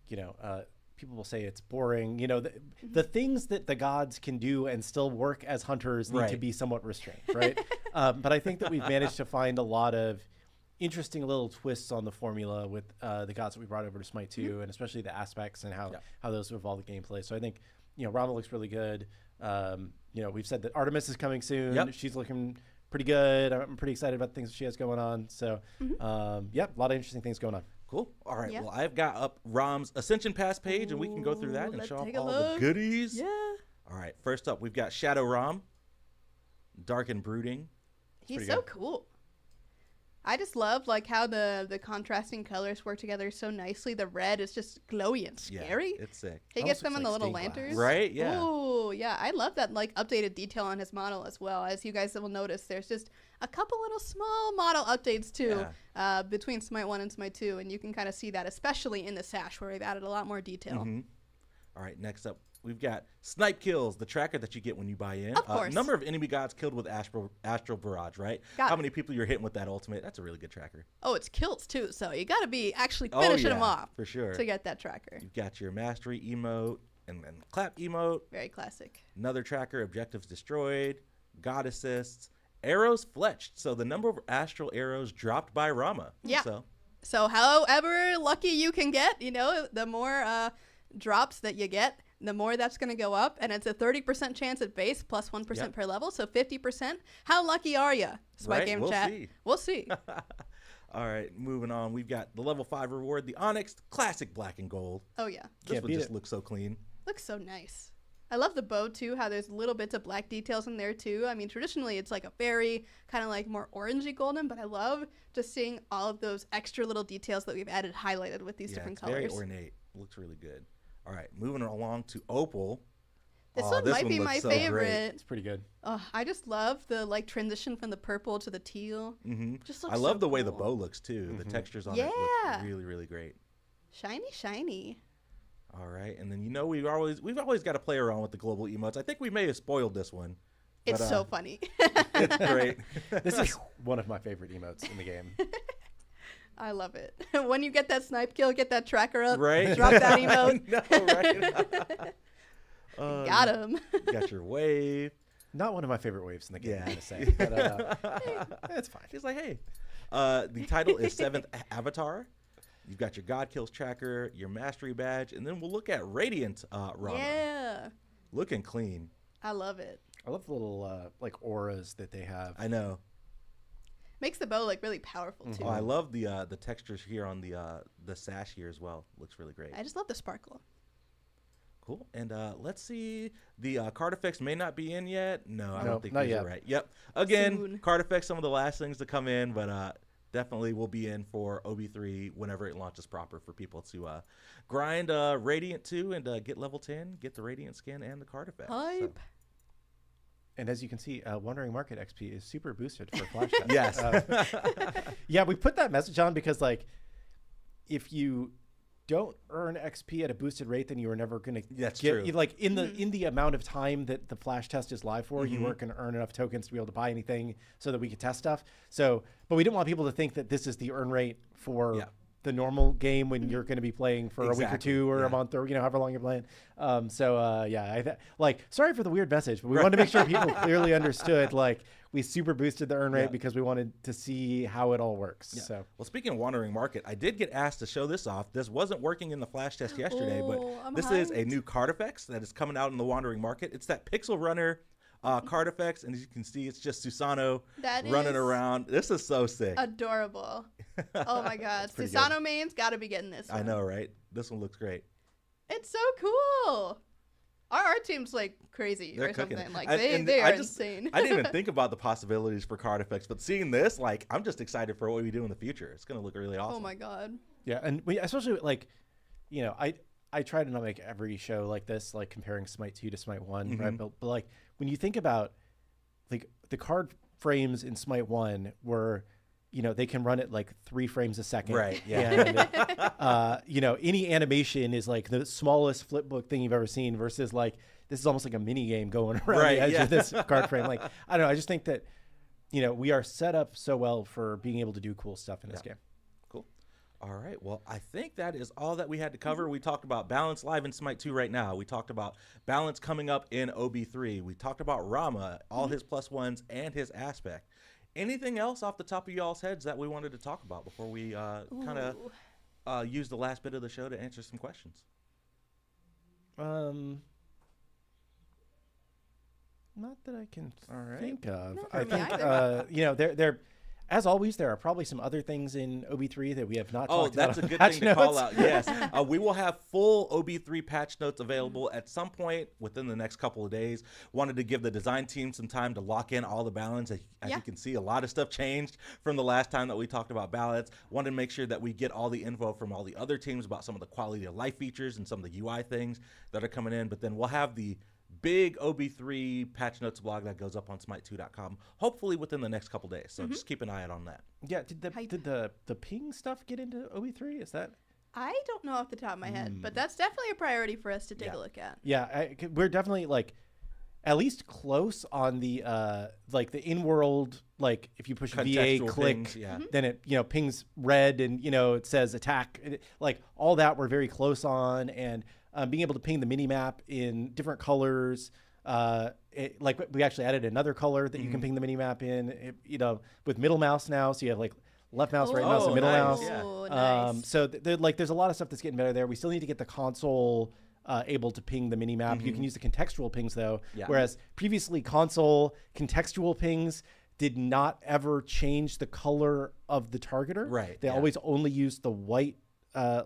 people will say it's boring. The things that the gods can do and still work as hunters need to be somewhat restrained, right? But I think that we've managed to find a lot of interesting little twists on the formula with the gods that we brought over to Smite 2, and especially the aspects and how those evolve the gameplay. So I think, Rama looks really good. We've said that Artemis is coming soon. Yep. She's looking pretty good. I'm pretty excited about the things that she has going on. So, a lot of interesting things going on. Cool. All right. Well, I've got up Rom's Ascension Pass page, and we can go through that and show off all the goodies. Yeah. All right. First up, we've got Shadow Rom, Dark and Brooding. He's so cool. I just love how the contrasting colors work together so nicely. The red is just glowy and scary. Yeah, it's sick. He gets them in the little lanterns. Right? Yeah. Ooh, yeah. I love that updated detail on his model as well. As you guys will notice, there's just a couple little small model updates too between Smite 1 and Smite 2, and you can kind of see that, especially in the sash where we've added a lot more detail. All right, next up, we've got Snipe Kills, the tracker that you get when you buy in. Of course. Number of enemy gods killed with Astral Barrage, right? How many people you're hitting with that ultimate? That's a really good tracker. Oh, it's kills too, so you got to be actually finishing them off for sure to get that tracker. You've got your Mastery emote and clap emote. Very classic. Another tracker, Objectives Destroyed, God Assists, Arrows Fletched. So the number of astral arrows dropped by Rama. Yeah. So however lucky you can get, the more drops that you get, the more that's going to go up. And it's a 30% chance at base plus 1% per level. So 50%. How lucky are you? Smite Game Chat. We'll see. All right, moving on. We've got the level 5 reward, the Onyx Classic Black and Gold. Oh, yeah. This one just looks so clean. Looks so nice. I love the bow, too, how there's little bits of black details in there, too. I mean, traditionally, it's a very kind of more orangey golden, but I love just seeing all of those extra little details that we've added highlighted with these different colors. Very ornate. Looks really good. All right, moving along to Opal. This one might be my favorite. It's pretty good. Oh, I just love the transition from the purple to the teal. Just looks I love so the way cool. the bow looks, too. The textures on it look really, really great. Shiny, shiny. All right, and then we've always got to play around with the global emotes. I think we may have spoiled this one. It's so funny. It's great. This is one of my favorite emotes in the game. I love it. When you get that snipe kill, get that tracker up, right? Drop that emote. No, right? Got him. Got your wave. Not one of my favorite waves in the game, I'm going to say. But, it's fine. He's like, hey. The title is 7th Avatar. You've got your God Kills tracker, your Mastery badge, and then we'll look at Radiant Rama. Yeah. Looking clean. I love it. I love the little auras that they have. I know. Makes the bow really powerful too. Oh, I love the textures here on the sash here as well. Looks really great. I just love the sparkle. Cool. And let's see. The card effects may not be in yet. No, I don't think not these yet. are right. Yep. Again, Soon. Card effects, some of the last things to come in, but definitely will be in for OB3 whenever it launches proper for people to grind Radiant 2 and get level 10, get the Radiant skin and the card effects. Hype. So. And as you can see, Wandering Market XP is super boosted for Flash Test. Yes. Yeah, we put that message on because, if you don't earn XP at a boosted rate, then you are never going to That's get true. like in the amount of time that the flash test is live for, you weren't going to earn enough tokens to be able to buy anything so that we could test stuff. So, but we didn't want people to think that this is the earn rate for the normal game when you're going to be playing for a week or two or a month or, you know, however long you're playing. Sorry for the weird message, but we wanted to make sure people clearly understood, like, we super boosted the earn rate because we wanted to see how it all works. Yeah. So, well, speaking of Wandering Market, I did get asked to show this off. This wasn't working in the flash test yesterday, but this is a new card effects that is coming out in the Wandering Market. It's that Pixel Runner card effects, and as you can see, it's just Susano running around. This is so sick. Adorable. Oh my god. Susano mains gotta be getting this one. I know, right? This one looks great. It's so cool. Our art team's like crazy or something. Like they are insane. I didn't even think about the possibilities for card effects, but seeing this, like, I'm just excited for what we do in the future. It's gonna look really awesome. Oh my god. Yeah, and we especially, like, you know, I try to not make every show like this, like comparing Smite 2 to Smite 1, right? But like when you think about like the card frames in Smite 1 were, you know, they can run at like 3 frames a second. Right. Yeah. And, you know, any animation is like the smallest flipbook thing you've ever seen versus like, this is almost like a mini game going around the edge of this card frame. Like, I don't know. I just think that, you know, we are set up so well for being able to do cool stuff in this game. Cool. All right. Well, I think that is all that we had to cover. We talked about balance live in Smite 2 right now. We talked about balance coming up in OB3. We talked about Rama, all his +1s and his aspect. Anything else off the top of y'all's heads that we wanted to talk about before we kind of use the last bit of the show to answer some questions? Not that I can think of. I think, you know, there as always, there are probably some other things in OB3 that we have not talked about. Oh, that's a good thing to call out. Yes. We will have full OB3 patch notes available at some point within the next couple of days. Wanted to give the design team some time to lock in all the balance. As you can see, a lot of stuff changed from the last time that we talked about balance. Wanted to make sure that we get all the info from all the other teams about some of the quality of life features and some of the UI things that are coming in. But then we'll have the big OB3 patch notes blog that goes up on smite2.com hopefully within the next couple days. So just keep an eye out on that. Yeah, did the ping stuff get into OB3? Is that? I don't know off the top of my head, but that's definitely a priority for us to take a look at. Yeah, we're definitely like at least close on the like the in-world, like if you push VA click, pings, then it, you know, pings red and, you know, it says attack, like all that we're very close on. And being able to ping the mini map in different colors, like we actually added another color that you can ping the mini map in, you know, with middle mouse now. So you have like left mouse, right mouse, and middle mouse. Nice. So there's a lot of stuff that's getting better there. We still need to get the console able to ping the mini map. You can use the contextual pings though, whereas previously console contextual pings did not ever change the color of the targeter. Right. They always only used the white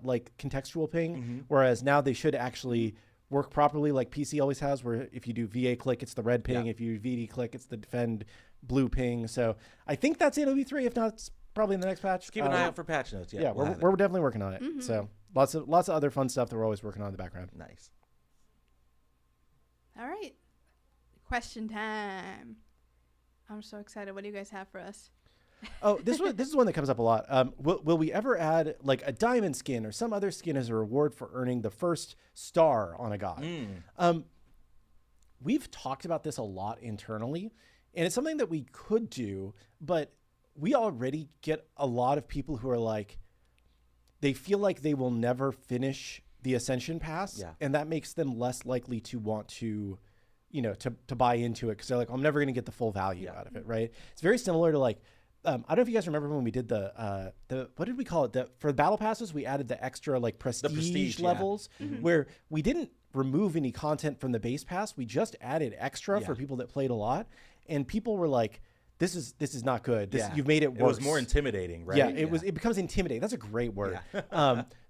like contextual ping, whereas now they should actually work properly like PC always has, where if you do VA click, it's the red ping. If you VD click, it's the defend blue ping. So I think that's in OB3. If not, it's probably in the next patch. Just keep an eye out for patch notes. Yeah, we're definitely working on it. So lots of other fun stuff that we're always working on in the background. Nice. All right. Question time. I'm so excited. What do you guys have for us? Oh, this is one that comes up a lot. Will we ever add like a diamond skin or some other skin as a reward for earning the first star on a god? We've talked about this a lot internally, and it's something that we could do, but we already get a lot of people who are like, they feel like they will never finish the Ascension pass, and that makes them less likely to want to, you know, to buy into it, because they're like, I'm never going to get the full value out of it, right? It's very similar to like, I don't know if you guys remember when we did the what did we call it? For the battle passes, we added the extra like prestige levels, where we didn't remove any content from the base pass. We just added extra for people that played a lot, and people were like, "This is not good. You've made it worse." It was more intimidating, right? Yeah, it becomes intimidating. That's a great word.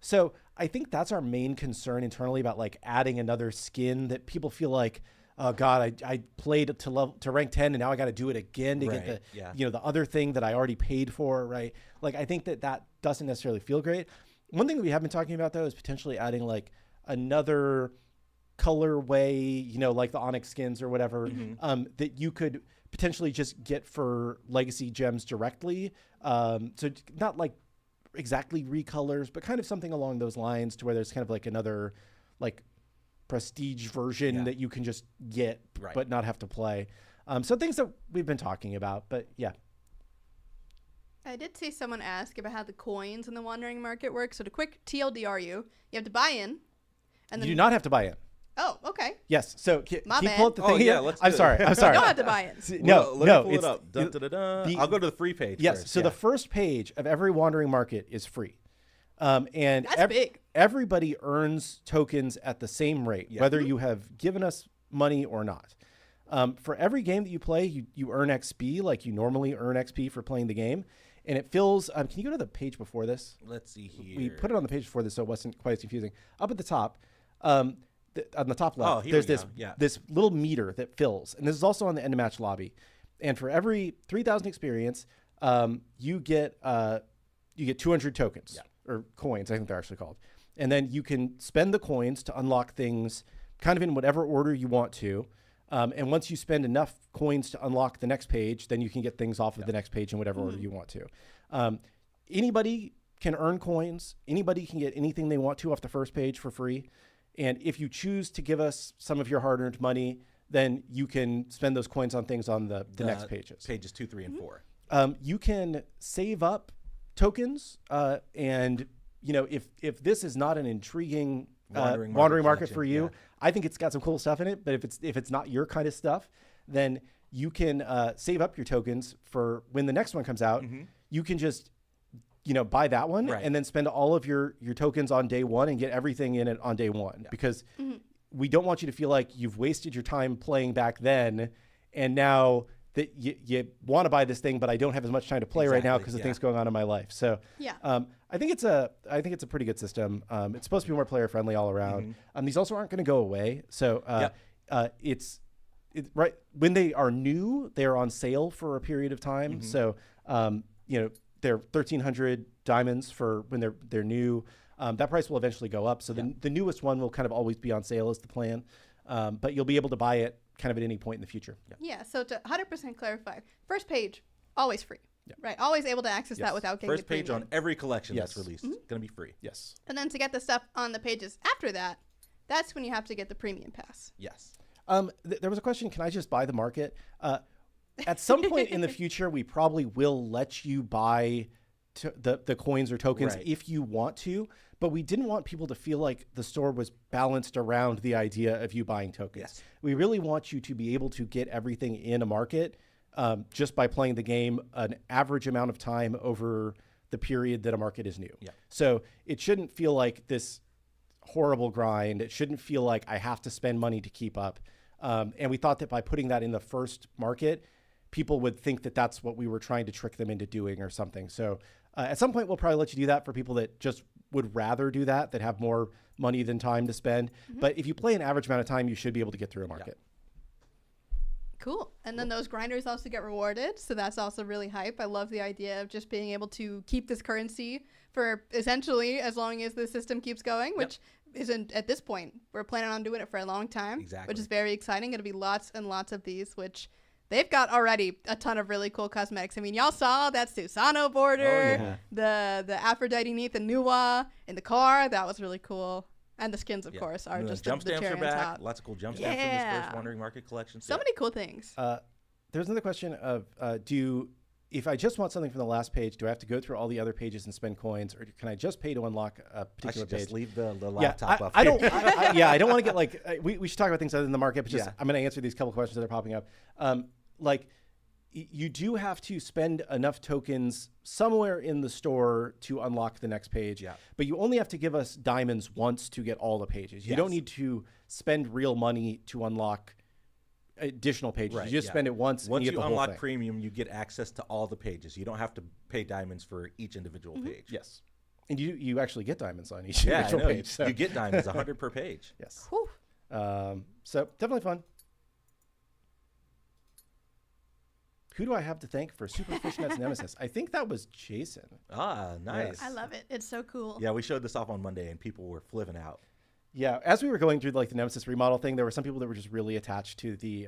So I think that's our main concern internally about like adding another skin that people feel like, oh God, I played to rank 10 and now I got to do it again to get the you know, the other thing that I already paid for, right? Like I think that doesn't necessarily feel great. One thing that we have been talking about though is potentially adding like another colorway, you know, like the Onyx skins or whatever, that you could potentially just get for legacy gems directly. So not like exactly recolors, but kind of something along those lines to where there's kind of like another like prestige version that you can just get but not have to play. So things that we've been talking about, but yeah. I did see someone ask about how the coins in the Wandering Market work. So to quick TLDR you have to buy in. And then You do not have to buy in. Oh, okay. Yes. So My can you bad. pull up the thing? yeah, let's do I'm it. sorry. You don't have to buy in. No, let me pull it up. Dun, dun, dun, dun. I'll go to the free page. Yes. first. So the first page of every Wandering Market is free. And That's big. Everybody earns tokens at the same rate, whether you have given us money or not. For every game that you play, you earn XP like you normally earn XP for playing the game. And it fills, can you go to the page before this? Let's see here. We put it on the page before this so it wasn't quite as confusing. Up at the top, on the top left, there's this little meter that fills. And this is also on the end of match lobby. And for every 3,000 experience, you get 200 tokens or coins, I think they're actually called. And then you can spend the coins to unlock things kind of in whatever order you want to. And once you spend enough coins to unlock the next page, then you can get things off of the next page in whatever order you want to. Anybody can earn coins. Anybody can get anything they want to off the first page for free. And if you choose to give us some of your hard-earned money, then you can spend those coins on things on the next pages. Pages 2, 3, and 4. You can save up tokens. And, if this is not an intriguing Wandering Market for you, I think it's got some cool stuff in it. But if it's not your kind of stuff, then you can save up your tokens for when the next one comes out. You can just buy that one and then spend all of your tokens on day one and get everything in it on day one because we don't want you to feel like you've wasted your time playing back then and now that you want to buy this thing, but I don't have as much time to play right now because of things going on in my life. So I think it's a pretty good system. It's supposed to be more player friendly all around. These also aren't going to go away. So it's right when they are new, they're on sale for a period of time. So they're 1,300 diamonds for when they're new. That price will eventually go up. So the newest one will kind of always be on sale is the plan. But you'll be able to buy it kind of at any point in the future. Yeah. So to 100% clarify, first page, always free. Right. Always able to access that without getting first page on every collection that's released. It's going to be free. Yes. And then to get the stuff on the pages after that, that's when you have to get the premium pass. Yes. There was a question, can I just buy the market? At some point in the future, we probably will let you buy the coins or tokens if you want to, but we didn't want people to feel like the store was balanced around the idea of you buying tokens. We really want you to be able to get everything in a market just by playing the game an average amount of time over the period that a market is new. So it shouldn't feel like this horrible grind. It shouldn't feel like I have to spend money to keep up. And we thought that by putting that in the first market, people would think that that's what we were trying to trick them into doing or something. So at some point, we'll probably let you do that for people that just would rather do that have more money than time to spend. But if you play an average amount of time, you should be able to get through a market. Cool. And then those grinders also get rewarded. So that's also really hype. I love the idea of just being able to keep this currency for essentially as long as the system keeps going, which isn't at this point. We're planning on doing it for a long time, which is very exciting. Going to be lots and lots of these, which they've got already a ton of really cool cosmetics. I mean, y'all saw that Susano border, the Aphrodite Neath and Nuwa in the car. That was really cool. And the skins, of course, are just jump the stamps cherry are back. on top. Lots of cool jump stamps in this first Wandering Market collection. So many cool things. There's another question of if I just want something from the last page, do I have to go through all the other pages and spend coins, or can I just pay to unlock a particular page? Just leave the laptop up. I don't want to get like we should talk about things other than the market, but just I'm going to answer these couple questions that are popping up. You do have to spend enough tokens somewhere in the store to unlock the next page. But you only have to give us diamonds once to get all the pages. You don't need to spend real money to unlock additional pages. You just spend it once. Once and you get the whole unlock thing. premium, you get access to all the pages. You don't have to pay diamonds for each individual page. Yes. And you actually get diamonds on each individual page. So. You get diamonds, 100 per page. Yes. So definitely fun. Who do I have to thank for Super Fishnet's Nemesis? I think that was Jason. Ah, nice. I love it. It's so cool. Yeah, we showed this off on Monday, and people were flipping out. Yeah, as we were going through the Nemesis remodel thing, there were some people that were just really attached to the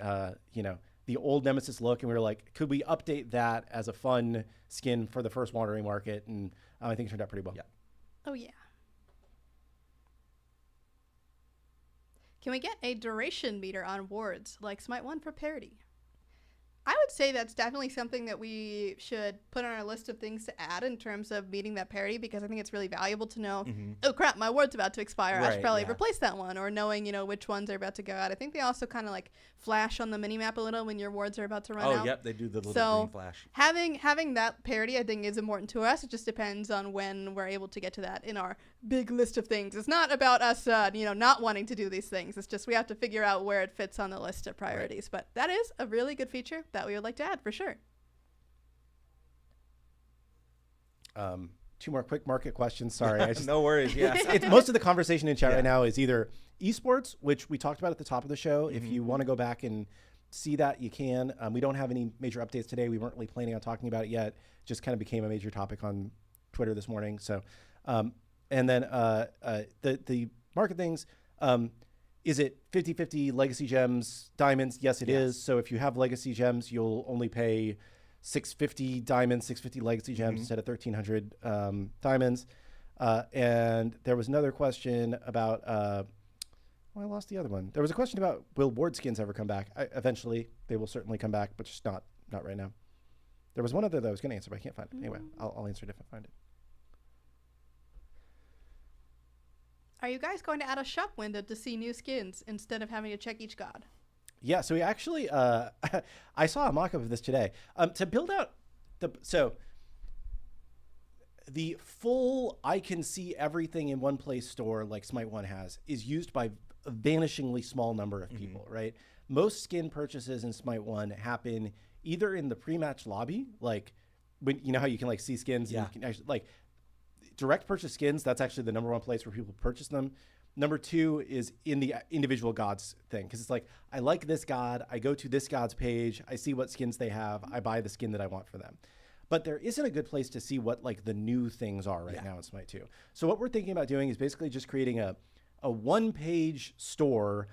the old Nemesis look, and we were like, could we update that as a fun skin for the first Wandering Market? And I think it turned out pretty well. Yeah. Oh, yeah. Can we get a duration meter on wards like Smite 1 for parity? I would say that's definitely something that we should put on our list of things to add in terms of meeting that parity, because I think it's really valuable to know, oh crap, my ward's about to expire. I should probably replace that one, or knowing, which ones are about to go out. I think they also kind of like flash on the minimap a little when your wards are about to run out. Oh, yep, they do the little green flash. Having that parity, I think, is important to us. It just depends on when we're able to get to that in our big list of things. It's not about us, not wanting to do these things. It's just we have to figure out where it fits on the list of priorities. Right. But that is a really good feature that we would like to add for sure. Two more quick market questions. Sorry. No worries. Yeah. Most of the conversation in chat right now is either esports, which we talked about at the top of the show. If you want to go back and see that, you can. We don't have any major updates today. We weren't really planning on talking about it yet. Just kind of became a major topic on Twitter this morning. So, and then the market things, is it 50-50 legacy gems, diamonds? Yes, it is. So if you have legacy gems, you'll only pay 650 diamonds, 650 legacy gems instead of 1,300 diamonds. And there was another question about, I lost the other one. There was a question about, will ward skins ever come back? Eventually, they will certainly come back, but just not right now. There was one other that I was going to answer, but I can't find it. Anyway, I'll answer it if I find it. Are you guys going to add a shop window to see new skins instead of having to check each god? Yeah, so we actually, I saw a mock-up of this today. To build out the full I can see everything in one place store like Smite 1 has is used by a vanishingly small number of people, right? Most skin purchases in Smite 1 happen either in the pre-match lobby, like when you know how you can like see skins and you can actually like direct purchase skins, that's actually the number one place where people purchase them. Number two is in the individual gods thing, because it's like, I like this god, I go to this god's page, I see what skins they have, I buy the skin that I want for them. But there isn't a good place to see what like the new things are right now in Smite 2. So what we're thinking about doing is basically just creating a one-page store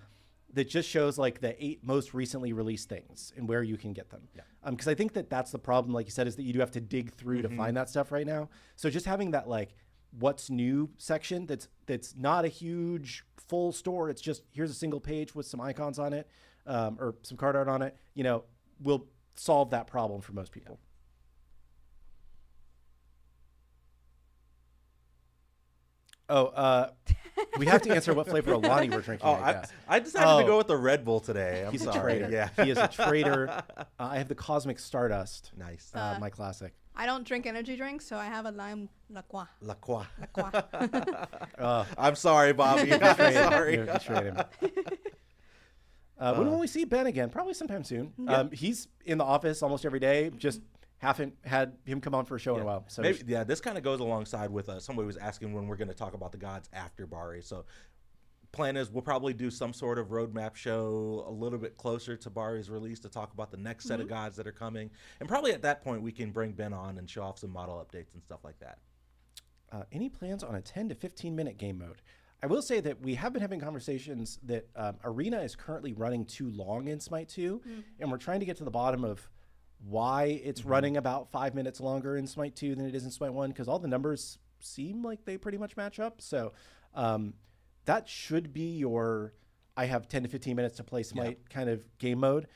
that just shows like the 8 most recently released things and where you can get them. Because I think that that's the problem, like you said, is that you do have to dig through to find that stuff right now. So just having that like what's new section that's not a huge full store, it's just here's a single page with some icons on it or some card art on it, will solve that problem for most people. We have to answer what flavor of Lonnie we're drinking. I decided to go with the Red Bull today. He's a traitor. Yeah, he is a traitor. I have the Cosmic Stardust. Nice. My classic. I don't drink energy drinks, so I have a lime La Croix. La Croix. La Croix. I'm sorry, Bobby. I'm sorry. You betrayed him. When will we see Ben again? Probably sometime soon. He's in the office almost every day. Just haven't had him come on for a show in a while. So maybe, this kind of goes alongside with somebody was asking when we're going to talk about the gods after Bari. So plan is we'll probably do some sort of roadmap show a little bit closer to Bari's release to talk about the next set of gods that are coming. And probably at that point we can bring Ben on and show off some model updates and stuff like that. Any plans on a 10 to 15 minute game mode? I will say that we have been having conversations that Arena is currently running too long in Smite 2, and we're trying to get to the bottom of why it's running about 5 minutes longer in Smite 2 than it is in Smite 1, because all the numbers seem like they pretty much match up. So that should be your I have 10 to 15 minutes to play Smite kind of game mode.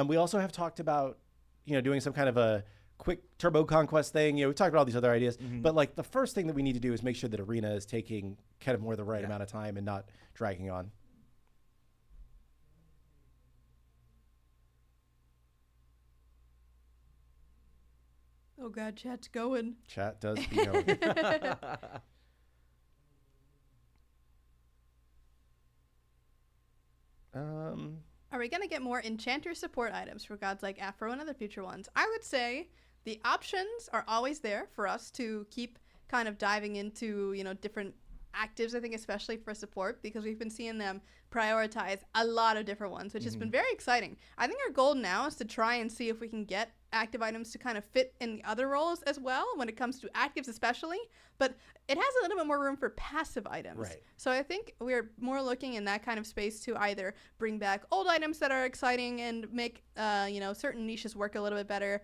We also have talked about doing some kind of a quick turbo conquest thing. We talked about all these other ideas, but like the first thing that we need to do is make sure that Arena is taking kind of more the right amount of time and not dragging on. Oh God, chat's going. Chat does be going. Are we going to get more enchanter support items for gods like Afro and other future ones? I would say the options are always there for us to keep kind of diving into, different actives, I think, especially for support, because we've been seeing them prioritize a lot of different ones, which has been very exciting. I think our goal now is to try and see if we can get active items to kind of fit in the other roles as well when it comes to actives especially, but it has a little bit more room for passive items. Right. So I think we're more looking in that kind of space to either bring back old items that are exciting and make certain niches work a little bit better.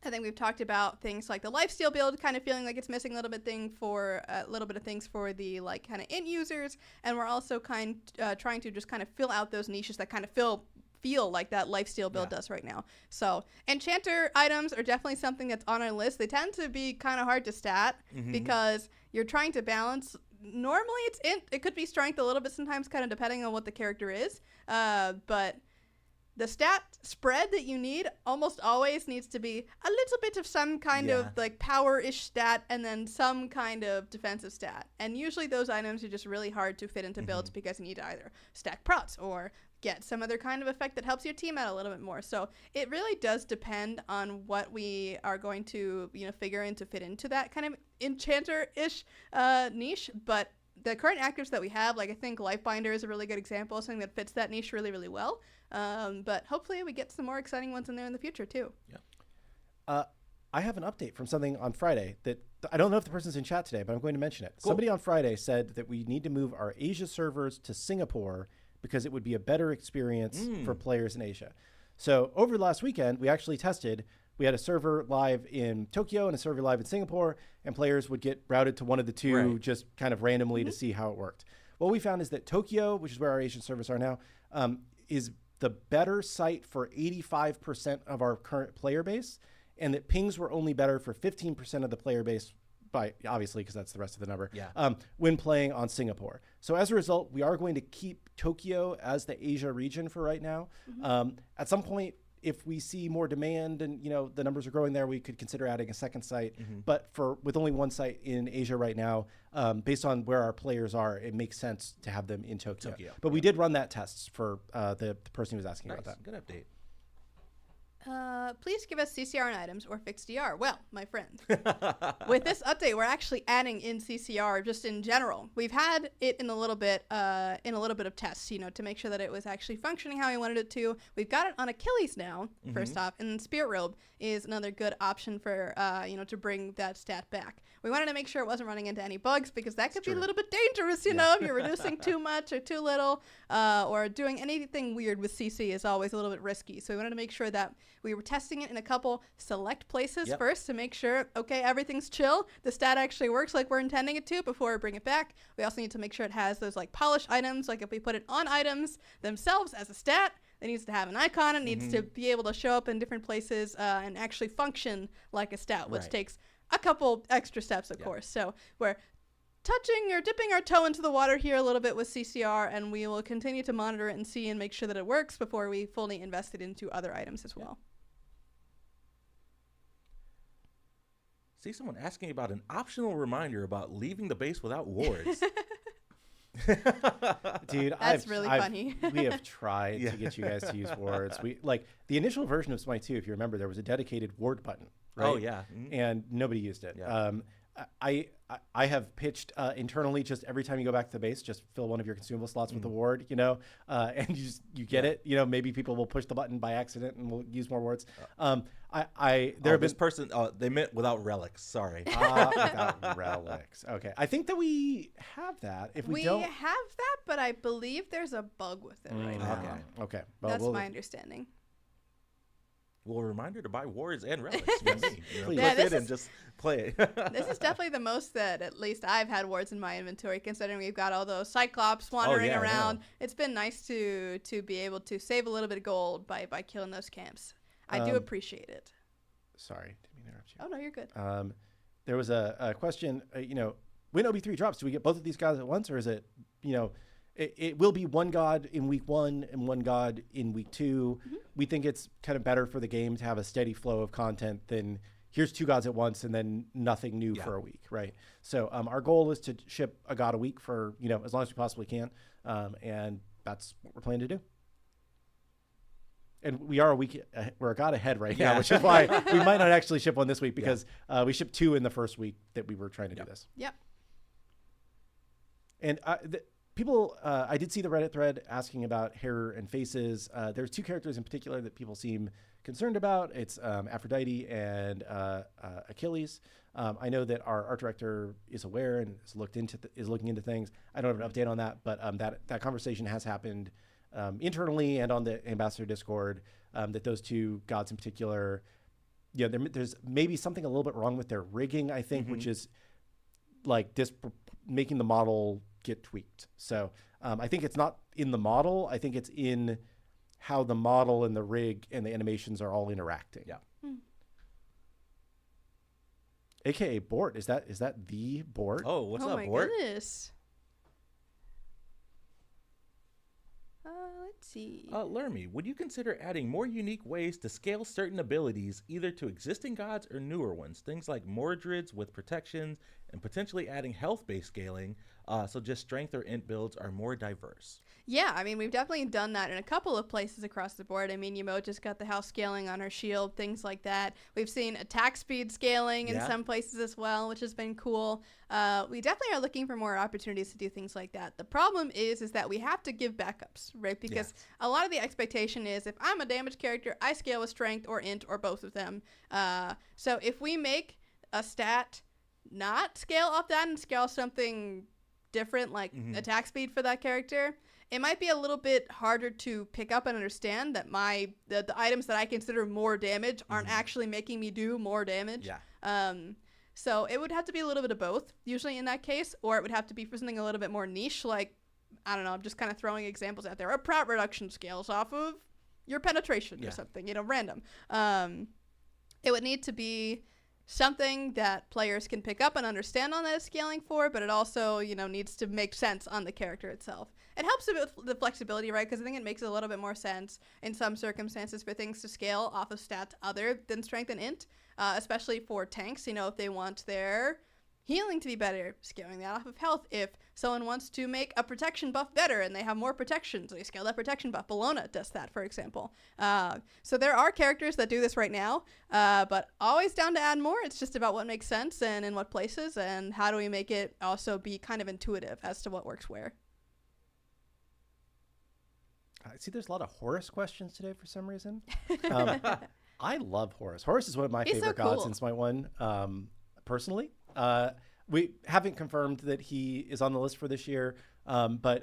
I think we've talked about things like the lifesteal build kind of feeling like it's missing a little bit of things for the like kind of int users, and we're also trying to just kind of fill out those niches that kind of feel like that lifesteal build does right now. So enchanter items are definitely something that's on our list. They tend to be kind of hard to stat because you're trying to balance. Normally it's int. It could be strength a little bit sometimes, kind of depending on what the character is. But the stat spread that you need almost always needs to be a little bit of some kind of like power-ish stat and then some kind of defensive stat. And usually those items are just really hard to fit into builds because you need to either stack prots or get some other kind of effect that helps your team out a little bit more. So it really does depend on what we are going to figure in to fit into that kind of enchanter-ish niche. But the current actives that we have, like I think Lifebinder is a really good example of something that fits that niche really, really well. But hopefully we get some more exciting ones in there in the future too. Yeah. I have an update from something on Friday that I don't know if the person's in chat today, but I'm going to mention it. Cool. Somebody on Friday said that we need to move our Asia servers to Singapore because it would be a better experience for players in Asia. So over the last weekend, we actually tested. We had a server live in Tokyo and a server live in Singapore, and players would get routed to one of the two just kind of randomly to see how it worked. What we found is that Tokyo, which is where our Asian servers are now, is the better site for 85% of our current player base, and that pings were only better for 15% of the player base, by obviously because that's the rest of the number, when playing on Singapore. So as a result, we are going to keep Tokyo as the Asia region for right now. At some point, if we see more demand and the numbers are growing there, we could consider adding a second site. But with only one site in Asia right now, based on where our players are, it makes sense to have them in Tokyo. But we did run that test for the person who was asking about that. Good update. Please give us CCR and items or fixed DR. Well, my friend, with this update, we're actually adding in CCR just in general. We've had it in a little bit of tests, to make sure that it was actually functioning how we wanted it to. We've got it on Achilles now, first off, and Spirit Robe is another good option for, to bring that stat back. We wanted to make sure it wasn't running into any bugs because that could be a little bit dangerous, if you're reducing too much or too little, or doing anything weird with CC is always a little bit risky. So we wanted to make sure that we were testing it in a couple select places first to make sure, okay, everything's chill. The stat actually works like we're intending it to before we bring it back. We also need to make sure it has those like polish items. Like if we put it on items themselves as a stat, it needs to have an icon. It needs to be able to show up in different places and actually function like a stat, which takes a couple extra steps, of course. So we're touching or dipping our toe into the water here a little bit with CCR, and we will continue to monitor it and see and make sure that it works before we fully invest it into other items as well. See someone asking about an optional reminder about leaving the base without wards. Dude, that's really funny. We have tried to get you guys to use wards. We like the initial version of SMITE 2, if you remember, there was a dedicated ward button, right? Oh yeah. And nobody used it. I have pitched internally, just every time you go back to the base, just fill one of your consumable slots with a ward, and you get it. Maybe people will push the button by accident and we'll use more wards. This person, they meant without relics. Sorry. Without relics. Okay. I think that we have that. If we don't have that, but I believe there's a bug with it right now. Okay. Well, that's my understanding. Well, a reminder to buy wards and relics from me. Click it and just play it. This is definitely the most that at least I've had wards in my inventory, considering we've got all those Cyclops wandering around. It's been nice to be able to save a little bit of gold by killing those camps. I do appreciate it. Sorry, didn't mean to interrupt you. Oh, no, you're good. There was a question, when OB3 drops, do we get both of these guys at once, or is it, it will be one god in week 1 and one god in week 2. We think it's kind of better for the game to have a steady flow of content than here's 2 gods at once and then nothing new for a week, right? So our goal is to ship a god a week for, as long as we possibly can. And that's what we're planning to do. And we are we're a god ahead right now, which is why we might not actually ship one this week because we shipped 2 in the first week that we were trying to do this. Yep. And people, I did see the Reddit thread asking about hair and faces. There's 2 characters in particular that people seem concerned about. It's Aphrodite and Achilles. I know that our art director is aware and is looking into things. I don't have an update on that, but that conversation has happened internally and on the Ambassador Discord, that those 2 gods in particular, there's maybe something a little bit wrong with their rigging, I think, which is like making the model get tweaked. So I think it's not in the model. I think it's in how the model and the rig and the animations are all interacting. Yeah. AKA Bort. Is that the Bort? Oh, what's up, Bort? Oh my goodness. Let's see. Lermy, would you consider adding more unique ways to scale certain abilities, either to existing gods or newer ones? Things like Mordred's with protections and potentially adding health-based scaling, so just strength or int builds are more diverse. Yeah, I mean, we've definitely done that in a couple of places across the board. I mean, Yemo just got the house scaling on her shield, things like that. We've seen attack speed scaling in some places as well, which has been cool. We definitely are looking for more opportunities to do things like that. The problem is that we have to give backups, right? Because a lot of the expectation is if I'm a damage character, I scale with strength or int or both of them. So if we make a stat not scale off that and scale something different, like attack speed for that character, it might be a little bit harder to pick up and understand that the items that I consider more damage aren't actually making me do more damage. Yeah. So it would have to be a little bit of both, usually in that case, or it would have to be for something a little bit more niche, like, I don't know, I'm just kind of throwing examples out there. A prot reduction scales off of your penetration or something, random. It would need to be something that players can pick up and understand on that is scaling for, but it also, needs to make sense on the character itself. It helps with the flexibility, right? Because I think it makes a little bit more sense in some circumstances for things to scale off of stats other than strength and int, especially for tanks. If they want their healing to be better, scaling that off of health. If someone wants to make a protection buff better and they have more protection, so they scale that protection buff. Bellona does that, for example. So there are characters that do this right now, but always down to add more. It's just about what makes sense and in what places, and how do we make it also be kind of intuitive as to what works where. I see there's a lot of Horus questions today for some reason. I love Horus. Horus is one of my favorite gods in Smite 1, personally. We haven't confirmed that he is on the list for this year, but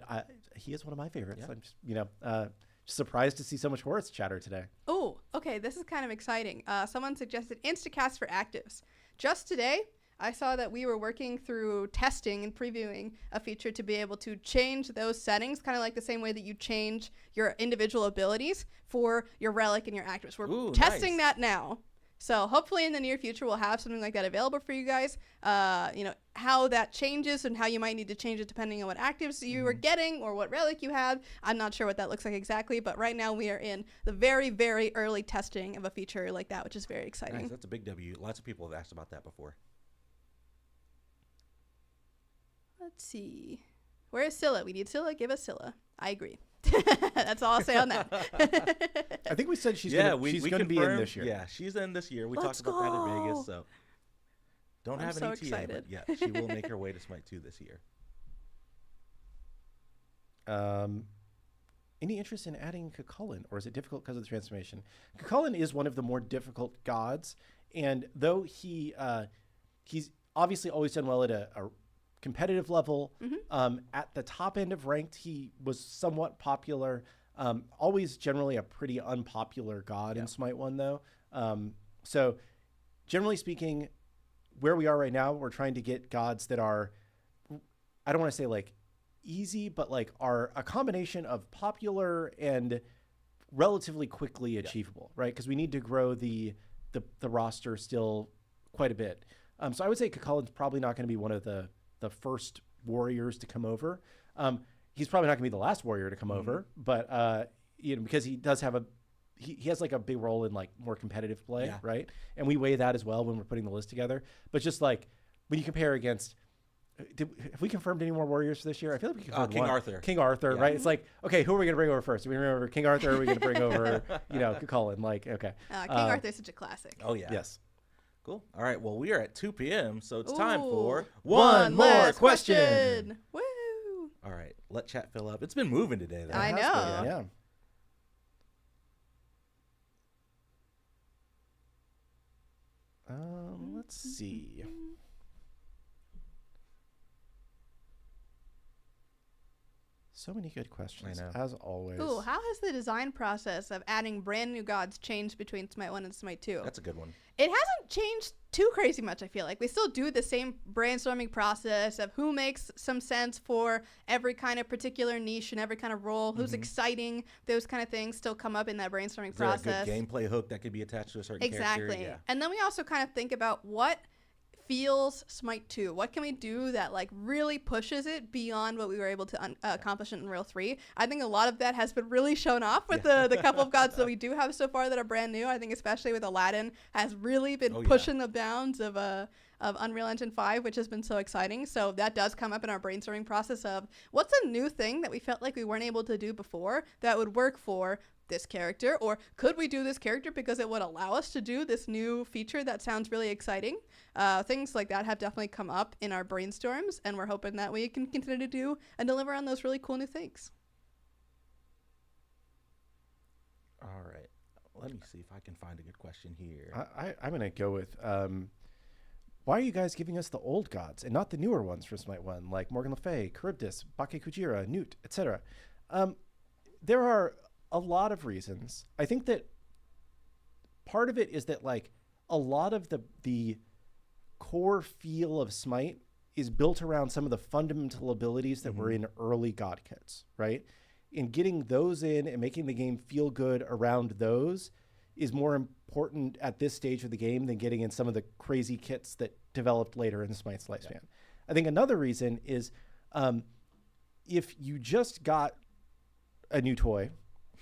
he is one of my favorites. I'm just, just surprised to see so much Horus chatter today. Oh, okay. This is kind of exciting. Someone suggested Instacast for actives. Just today, I saw that we were working through testing and previewing a feature to be able to change those settings, kind of like the same way that you change your individual abilities for your relic and your actives. We're testing that now. So hopefully in the near future, we'll have something like that available for you guys. How that changes and how you might need to change it depending on what actives you are getting or what relic you have. I'm not sure what that looks like exactly, but right now we are in the very, very early testing of a feature like that, which is very exciting. Nice. That's a big W. Lots of people have asked about that before. Let's see. Where is Scylla? We need Scylla. Give us Scylla. I agree. That's all I'll say on that. I think we said she's going to be in this year. Yeah, she's in this year. We talked about that in Vegas, so don't have an ETA, but yeah, she will make her way to Smite 2 this year. Any interest in adding Killgoon, or is it difficult because of the transformation? Killgoon is one of the more difficult gods, and though he's obviously always done well at a competitive level, at the top end of ranked, he was somewhat popular. Always generally a pretty unpopular god in Smite 1, though. So generally speaking, where we are right now, we're trying to get gods that are, I don't want to say like easy, but like are a combination of popular and relatively quickly achievable, right? Because we need to grow the roster still quite a bit. So I would say Killgoon's probably not going to be one of the first warriors to come over. He's probably not gonna be the last warrior to come over, but because he does have he has like a big role in like more competitive play, right? And we weigh that as well when we're putting the list together. But just like when you compare against, have we confirmed any more warriors for this year? I feel like we confirmed King Arthur, right? It's like, okay, who are we gonna bring over first? Are we gonna bring over King Arthur? Or are we gonna bring over Killgoon? Like, okay, King Arthur is such a classic. Oh yeah, yes. Cool. All right. Well, we are at 2 p.m., so it's time for one more question. Woo! All right, let chat fill up. It's been moving today, though. I It has know. been, yeah. Let's see. So many good questions, I know. as always. Ooh, how has the design process of adding brand new gods changed between Smite 1 and Smite 2? That's a good one. It hasn't changed too crazy much, I feel like. We still do the same brainstorming process of who makes some sense for every kind of particular niche and every kind of role, who's exciting, those kind of things still come up in that brainstorming Is there process. a good gameplay hook that could be attached to a certain Exactly. character? Yeah. And then we also kind of think about what feels Smite 2. What can we do that like really pushes it beyond what we were able to accomplish in Unreal 3? I think a lot of that has been really shown off with the couple of gods that we do have so far that are brand new. I think especially with Aladdin has really been pushing the bounds of Unreal Engine 5, which has been so exciting. So that does come up in our brainstorming process of what's a new thing that we felt like we weren't able to do before that would work for this character, or could we do this character because it would allow us to do this new feature that sounds really exciting. Things like that have definitely come up in our brainstorms, and we're hoping that we can continue to do and deliver on those really cool new things. All right. Let me see if I can find a good question here. I'm going to go with, why are you guys giving us the old gods and not the newer ones for Smite 1, like Morgan Le Fay, Charybdis, Bake Kujira, Newt, etc.? There are a lot of reasons. I think that part of it is that like a lot of the core feel of Smite is built around some of the fundamental abilities that were in early god kits, right? And getting those in and making the game feel good around those is more important at this stage of the game than getting in some of the crazy kits that developed later in Smite's lifespan. Yeah. I think another reason is if you just got a new toy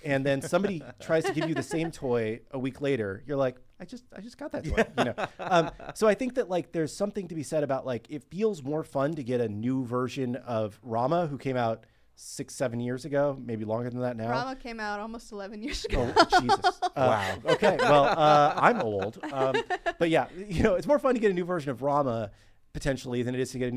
and then somebody tries to give you the same toy a week later, you're like, I just got that toy. You know? So I think that like there's something to be said about like it feels more fun to get a new version of Rama, who came out 6-7 years ago, maybe longer than that now. Rama came out almost 11 years ago. Oh, Jesus. Wow. Okay, well, I'm old. But yeah, you know, it's more fun to get a new version of Rama potentially than it is to get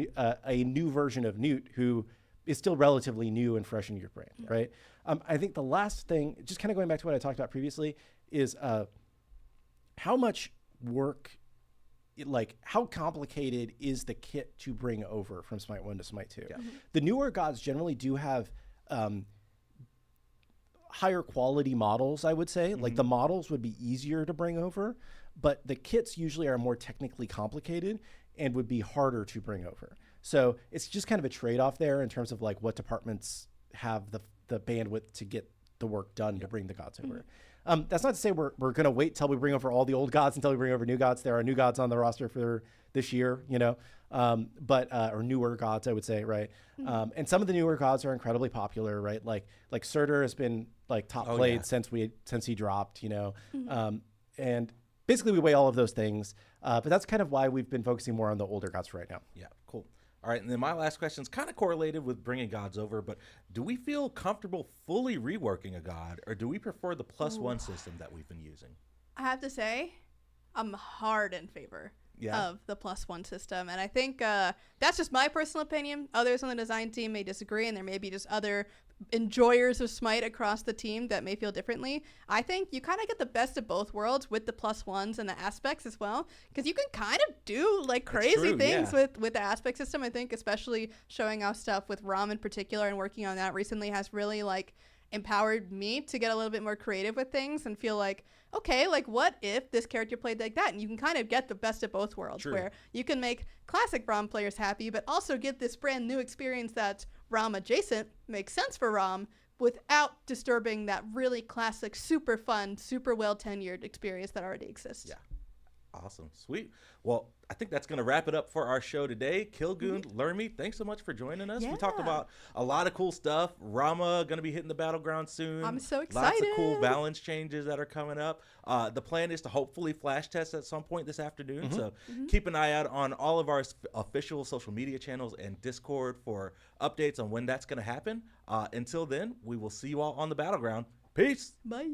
a new version of Newt, who is still relatively new and fresh in your brain, right? I think the last thing, just kind of going back to what I talked about previously, is how much work, like how complicated is the kit to bring over from Smite 1 to Smite 2? Yeah. The newer gods generally do have higher quality models, I would say. Like the models would be easier to bring over, but the kits usually are more technically complicated and would be harder to bring over. So it's just kind of a trade-off there in terms of like what departments have the bandwidth to get the work done to bring the gods over. That's not to say we're going to wait till we bring over all the old gods until we bring over new gods. There are new gods on the roster for this year, you know, or newer gods, I would say, right? And some of the newer gods are incredibly popular, right? Like Surtur has been like top played since he dropped, you know, and basically we weigh all of those things, but that's kind of why we've been focusing more on the older gods right now. Yeah, cool. All right, and then my last question is kind of correlated with bringing gods over, but do we feel comfortable fully reworking a god, or do we prefer the +1 system that we've been using? I have to say, I'm hard in favor of the +1 system, and I think that's just my personal opinion. Others on the design team may disagree, and there may be just other enjoyers of Smite across the team that may feel differently. I think you kind of get the best of both worlds with the +1s and the aspects as well, because you can kind of do like crazy things with the aspect system. I think especially showing off stuff with Ram in particular and working on that recently has really like empowered me to get a little bit more creative with things and feel like, okay, like what if this character played like that? And you can kind of get the best of both worlds, where you can make classic Ram players happy, but also get this brand new experience that's Ram adjacent, makes sense for Ram, without disturbing that really classic, super fun, super well tenured experience that already exists. Yeah. Awesome. Sweet. Well, I think that's going to wrap it up for our show today. Killgoon, Lermy, thanks so much for joining us. We talked about a lot of cool stuff. Rama going to be hitting the battleground soon. I'm so excited. Lots of cool balance changes that are coming up. The plan is to hopefully flash test at some point this afternoon. So keep an eye out on all of our official social media channels and Discord for updates on when that's going to happen. Until then, we will see you all on the battleground. Peace. Bye.